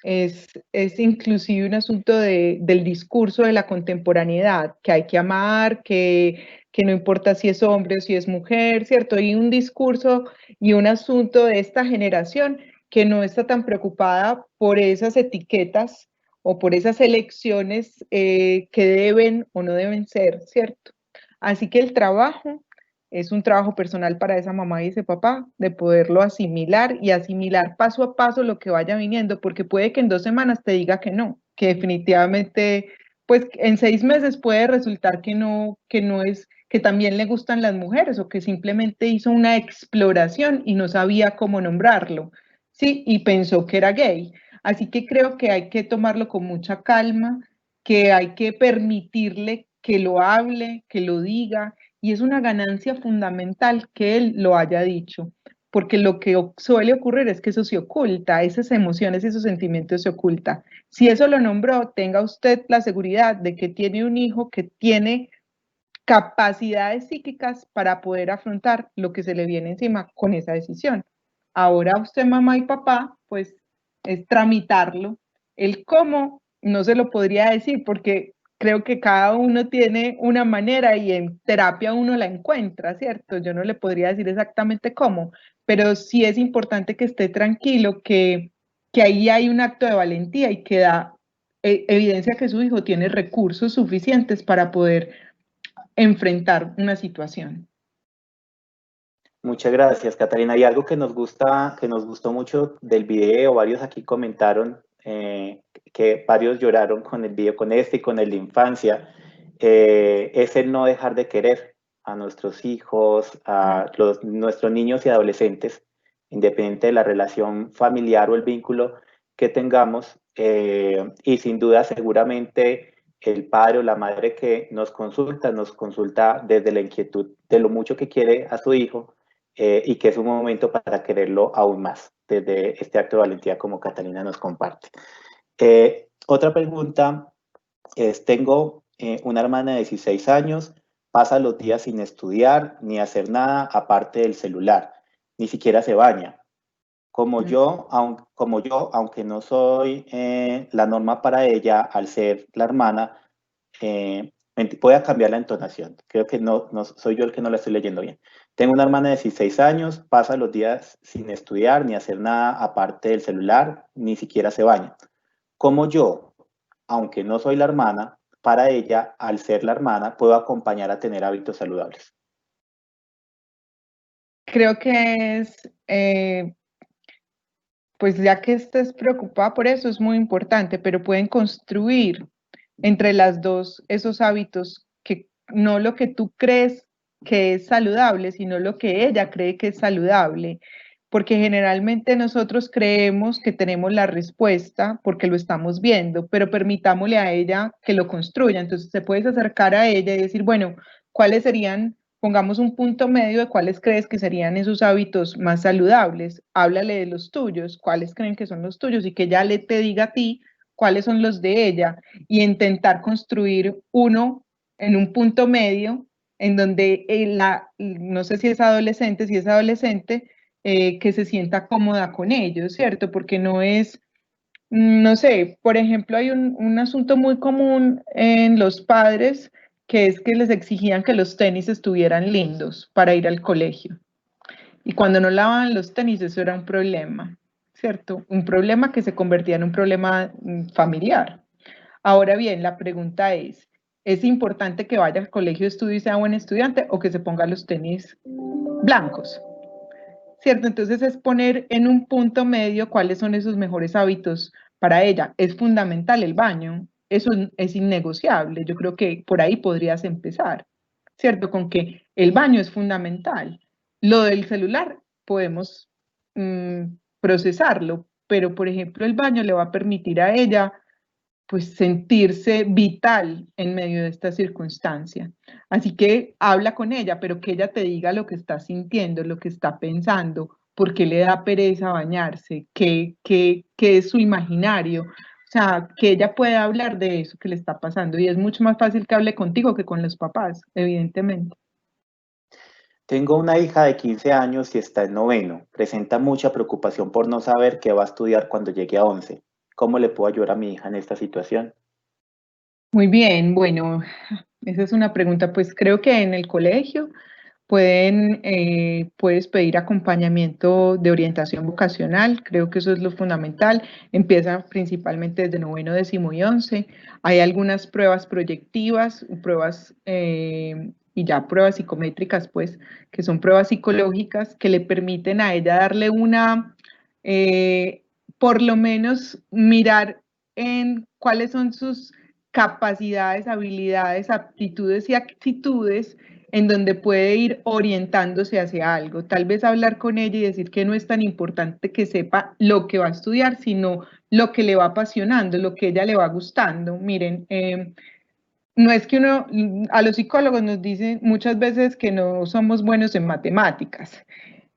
es inclusive un asunto del discurso de la contemporaneidad, que hay que amar, que no importa si es hombre o si es mujer, ¿cierto? Y un discurso y un asunto de esta generación que no está tan preocupada por esas etiquetas o por esas elecciones que deben o no deben ser, ¿cierto? Así que el trabajo es un trabajo personal para esa mamá y ese papá, de poderlo asimilar y asimilar paso a paso lo que vaya viniendo, porque puede que en 2 semanas te diga que no, que definitivamente, pues en 6 meses puede resultar que no es, que también le gustan las mujeres o que simplemente hizo una exploración y no sabía cómo nombrarlo, ¿sí? Y pensó que era gay. Así que creo que hay que tomarlo con mucha calma, que hay que permitirle que lo hable, que lo diga, y es una ganancia fundamental que él lo haya dicho, porque lo que suele ocurrir es que eso se oculta, esas emociones y esos sentimientos se ocultan. Si eso lo nombró, tenga usted la seguridad de que tiene un hijo que tiene capacidades psíquicas para poder afrontar lo que se le viene encima con esa decisión. Ahora usted, mamá y papá, pues es tramitarlo. El cómo no se lo podría decir porque creo que cada uno tiene una manera y en terapia uno la encuentra, ¿cierto? Yo no le podría decir exactamente cómo, pero sí es importante que esté tranquilo, que ahí hay un acto de valentía y que da evidencia que su hijo tiene recursos suficientes para poder enfrentar una situación. Muchas gracias, Catalina. Y algo que nos gustó mucho del video, varios aquí comentaron que varios lloraron con el video, con este y con el de infancia, es el no dejar de querer a nuestros hijos, a nuestros niños y adolescentes, independiente de la relación familiar o el vínculo que tengamos. Y sin duda, seguramente el padre o la madre que nos consulta desde la inquietud de lo mucho que quiere a su hijo, y que es un momento para quererlo aún más, desde este acto de valentía como Catalina nos comparte. Otra pregunta es, tengo una hermana de 16 años, pasa los días sin estudiar ni hacer nada aparte del celular, ni siquiera se baña. Como yo, aunque no soy la norma para ella, al ser la hermana, voy a cambiar la entonación. Creo que no soy yo el que no la estoy leyendo bien. Tengo una hermana de 16 años, pasa los días sin estudiar ni hacer nada aparte del celular, ni siquiera se baña. Como yo, aunque no soy la hermana, para ella, al ser la hermana, puedo acompañar a tener hábitos saludables. Creo que pues ya que estés preocupada por eso, es muy importante, pero pueden construir entre las dos esos hábitos, que no lo que tú crees que es saludable, sino lo que ella cree que es saludable, porque generalmente nosotros creemos que tenemos la respuesta porque lo estamos viendo, pero permitámosle a ella que lo construya. Entonces te puedes acercar a ella y decir, bueno, ¿cuáles serían? Pongamos un punto medio de cuáles crees que serían esos hábitos más saludables. Háblale de los tuyos, cuáles creen que son los tuyos y que ella te diga a ti cuáles son los de ella y intentar construir uno en un punto medio en donde no sé si es adolescente, que se sienta cómoda con ellos, ¿cierto? Porque no es, no sé, por ejemplo, hay un asunto muy común en los padres que es que les exigían que los tenis estuvieran lindos para ir al colegio. Y cuando no lavaban los tenis, eso era un problema, ¿cierto? Un problema que se convertía en un problema familiar. Ahora bien, la pregunta ¿es importante que vaya al colegio, estudie y sea buen estudiante o que se ponga los tenis blancos? ¿Cierto? Entonces es poner en un punto medio cuáles son esos mejores hábitos para ella. Es fundamental el baño, eso es innegociable. Yo creo que por ahí podrías empezar, ¿cierto? Con que el baño es fundamental. Lo del celular podemos procesarlo, pero por ejemplo el baño le va a permitir a ella pues sentirse vital en medio de esta circunstancia. Así que habla con ella, pero que ella te diga lo que está sintiendo, lo que está pensando, por qué le da pereza bañarse, qué es su imaginario. O sea, que ella pueda hablar de eso que le está pasando. Y es mucho más fácil que hable contigo que con los papás, evidentemente. Tengo una hija de 15 años y está en 9º. Presenta mucha preocupación por no saber qué va a estudiar cuando llegue a 11. ¿Cómo le puedo ayudar a mi hija en esta situación? Muy bien, bueno, esa es una pregunta. Pues creo que en el colegio puedes pedir acompañamiento de orientación vocacional, creo que eso es lo fundamental. Empieza principalmente desde noveno, décimo y 11. Hay algunas pruebas proyectivas, pruebas y ya pruebas psicométricas, pues, que son pruebas psicológicas que le permiten a ella darle por lo menos mirar en cuáles son sus capacidades, habilidades, aptitudes y actitudes en donde puede ir orientándose hacia algo. Tal vez hablar con ella y decir que no es tan importante que sepa lo que va a estudiar, sino lo que le va apasionando, lo que ella le va gustando. Miren, no es que a los psicólogos nos dicen muchas veces que no somos buenos en matemáticas.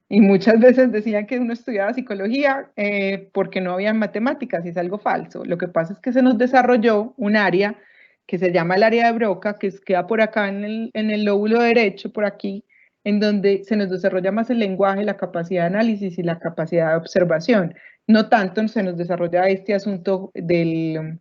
Y muchas veces decían que uno estudiaba psicología porque no había matemáticas, y es algo falso. Lo que pasa es que se nos desarrolló un área que se llama el área de Broca, que queda por acá en el lóbulo derecho, por aquí, en donde se nos desarrolla más el lenguaje, la capacidad de análisis y la capacidad de observación. No tanto se nos desarrolla este asunto de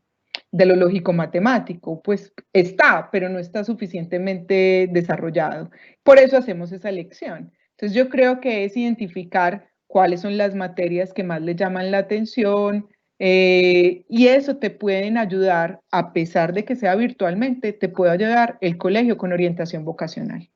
lo lógico matemático, pues está, pero no está suficientemente desarrollado. Por eso hacemos esa elección. Entonces yo creo que es identificar cuáles son las materias que más le llaman la atención y eso te pueden ayudar, a pesar de que sea virtualmente, te puede ayudar el colegio con orientación vocacional.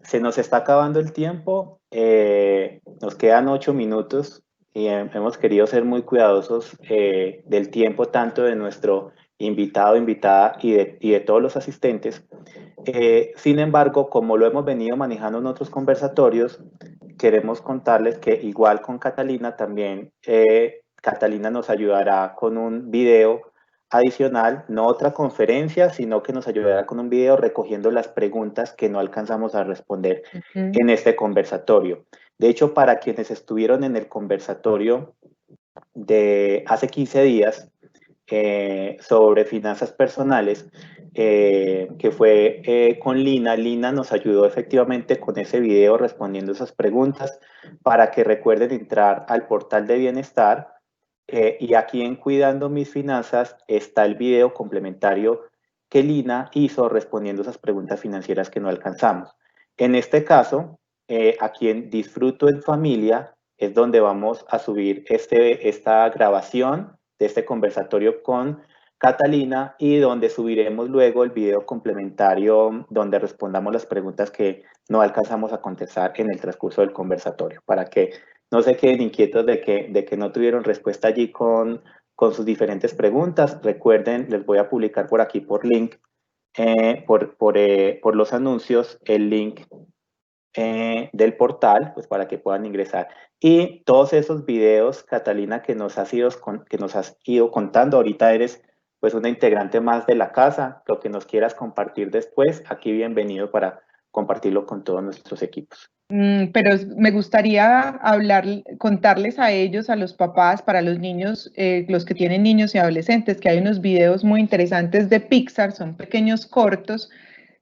Se nos está acabando el tiempo, nos quedan 8 minutos y hemos querido ser muy cuidadosos del tiempo tanto de nuestro invitado, invitada y de todos los asistentes. Sin embargo, como lo hemos venido manejando en otros conversatorios, queremos contarles que igual con Catalina también, Catalina nos ayudará con un video adicional, no otra conferencia, sino que nos ayudará con un video recogiendo las preguntas que no alcanzamos a responder en este conversatorio. De hecho, para quienes estuvieron en el conversatorio de hace 15 días sobre finanzas personales, que fue con Lina. Lina nos ayudó efectivamente con ese video respondiendo esas preguntas para que recuerden entrar al portal de bienestar. Y aquí en Cuidando Mis Finanzas está el video complementario que Lina hizo respondiendo esas preguntas financieras que no alcanzamos. En este caso, aquí en Disfruto en Familia es donde vamos a subir esta grabación de este conversatorio con Catalina y donde subiremos luego el video complementario donde respondamos las preguntas que no alcanzamos a contestar en el transcurso del conversatorio, para que no se queden inquietos de que no tuvieron respuesta allí con sus diferentes preguntas. Recuerden, les voy a publicar por aquí por link, por los anuncios, el link del portal, pues para que puedan ingresar. Y todos esos videos, Catalina, que nos has ido contando, ahorita eres pues una integrante más de la casa, lo que nos quieras compartir después, aquí bienvenido para compartirlo con todos nuestros equipos. Pero me gustaría contarles a ellos, a los papás, para los niños, los que tienen niños y adolescentes, que hay unos videos muy interesantes de Pixar, son pequeños cortos,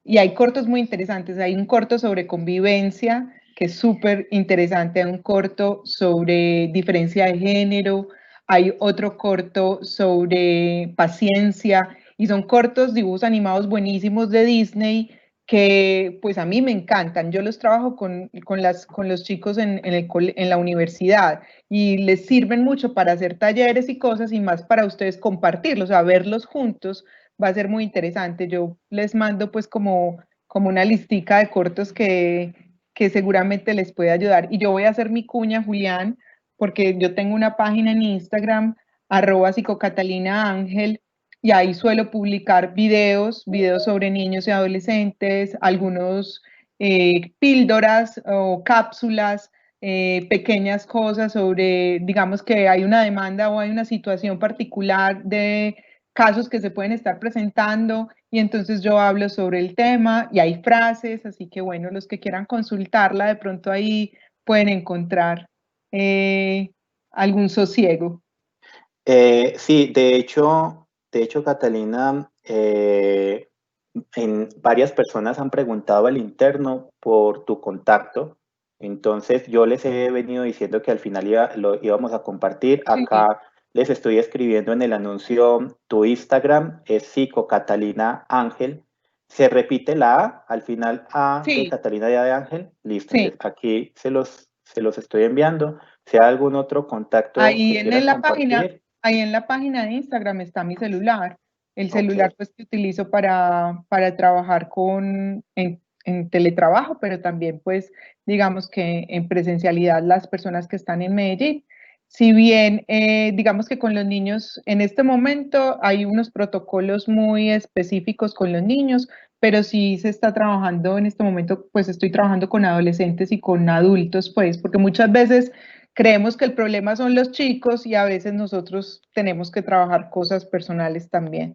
y hay cortos muy interesantes. Hay un corto sobre convivencia, que es súper interesante, hay un corto sobre diferencia de género, hay otro corto sobre paciencia, y son cortos, dibujos animados buenísimos de Disney, que pues a mí me encantan. Yo los trabajo con los chicos en la universidad y les sirven mucho para hacer talleres y cosas y más para ustedes compartirlos, o sea, verlos juntos va a ser muy interesante. Yo les mando pues como una listica de cortos que seguramente les puede ayudar. Y yo voy a hacer mi cuña, Julián, porque yo tengo una página en Instagram, @psicocatalinaangel, y ahí suelo publicar videos sobre niños y adolescentes, algunos píldoras o cápsulas, pequeñas cosas sobre, digamos que hay una demanda o hay una situación particular de casos que se pueden estar presentando y entonces yo hablo sobre el tema y hay frases, así que bueno, los que quieran consultarla de pronto ahí pueden encontrar algún sosiego. Sí, de hecho, Catalina, varias personas han preguntado al interno por tu contacto. Entonces yo les he venido diciendo que al final lo íbamos a compartir. Acá les estoy escribiendo en el anuncio, tu Instagram es psicocatalina Ángel. Se repite la A, al final A de Catalina y A de Ángel. Listo, entonces aquí se los estoy enviando. Si hay algún otro contacto ahí que quieran compartir. Ahí en la página de Instagram está mi celular. El celular pues que utilizo para trabajar en teletrabajo, pero también pues digamos que en presencialidad las personas que están en Medellín. Si bien digamos que con los niños en este momento hay unos protocolos muy específicos con los niños, pero sí se está trabajando en este momento, pues estoy trabajando con adolescentes y con adultos, pues porque muchas veces creemos que el problema son los chicos y a veces nosotros tenemos que trabajar cosas personales también.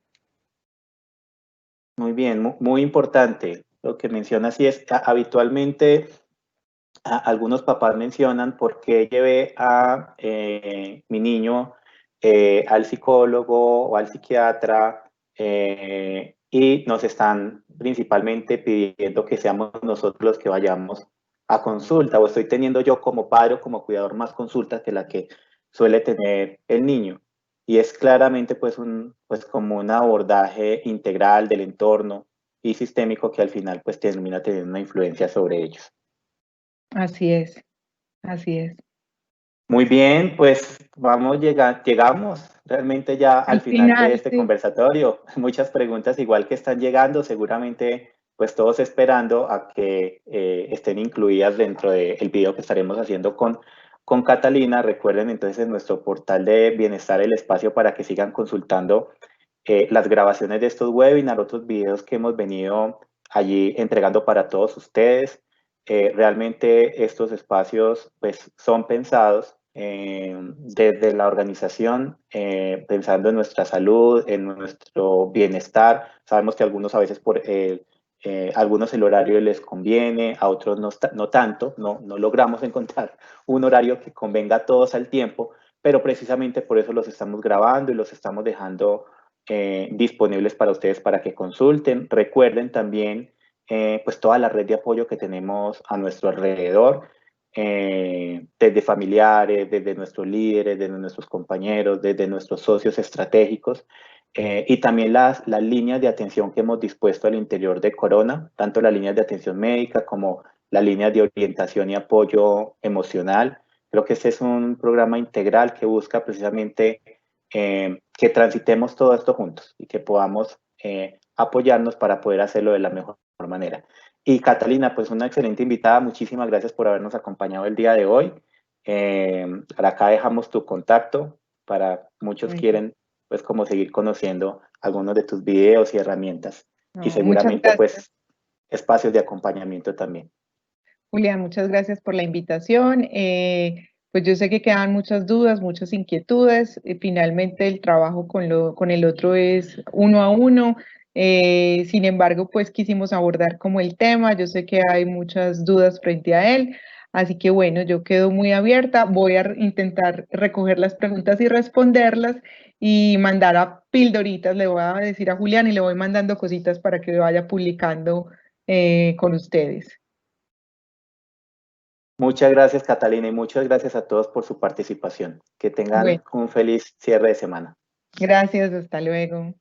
Muy bien, muy importante lo que mencionas, y es habitualmente algunos papás mencionan por qué llevé a mi niño al psicólogo o al psiquiatra y nos están principalmente pidiendo que seamos nosotros los que vayamos a consulta, o estoy teniendo yo como padre o como cuidador más consultas que la que suele tener el niño. Y es claramente pues como un abordaje integral del entorno y sistémico que al final pues termina teniendo una influencia sobre ellos. Así es, así es. Muy bien, pues llegamos realmente ya al final de este conversatorio. Muchas preguntas igual que están llegando, seguramente pues todos esperando a que estén incluidas dentro del video que estaremos haciendo con Catalina. Recuerden entonces en nuestro portal de bienestar el espacio para que sigan consultando las grabaciones de estos webinars, otros videos que hemos venido allí entregando para todos ustedes. Realmente estos espacios pues son pensados desde la organización, pensando en nuestra salud, en nuestro bienestar. Sabemos que algunos a veces por algunos el horario les conviene, a otros no tanto, no logramos encontrar un horario que convenga a todos al tiempo, pero precisamente por eso los estamos grabando y los estamos dejando disponibles para ustedes para que consulten. Recuerden también pues toda la red de apoyo que tenemos a nuestro alrededor, desde familiares, desde nuestros líderes, desde nuestros compañeros, desde nuestros socios estratégicos, y también las líneas de atención que hemos dispuesto al interior de Corona, tanto las líneas de atención médica como las líneas de orientación y apoyo emocional. Creo que este es un programa integral que busca precisamente que transitemos todo esto juntos y que podamos apoyarnos para poder hacerlo de la mejor manera. Y Catalina, pues una excelente invitada, muchísimas gracias por habernos acompañado el día de hoy. Acá dejamos tu contacto para muchos quieren pues como seguir conociendo algunos de tus videos y herramientas, y seguramente pues espacios de acompañamiento también. Julián, muchas gracias por la invitación. Pues yo sé que quedan muchas dudas, muchas inquietudes. Finalmente el trabajo con el otro es uno a uno. Sin embargo, pues quisimos abordar como el tema. Yo sé que hay muchas dudas frente a él. Así que bueno, yo quedo muy abierta. Voy a intentar recoger las preguntas y responderlas y mandar a pildoritas. Le voy a decir a Julián y le voy mandando cositas para que vaya publicando con ustedes. Muchas gracias, Catalina, y muchas gracias a todos por su participación. Que tengan un feliz cierre de semana. Gracias, hasta luego.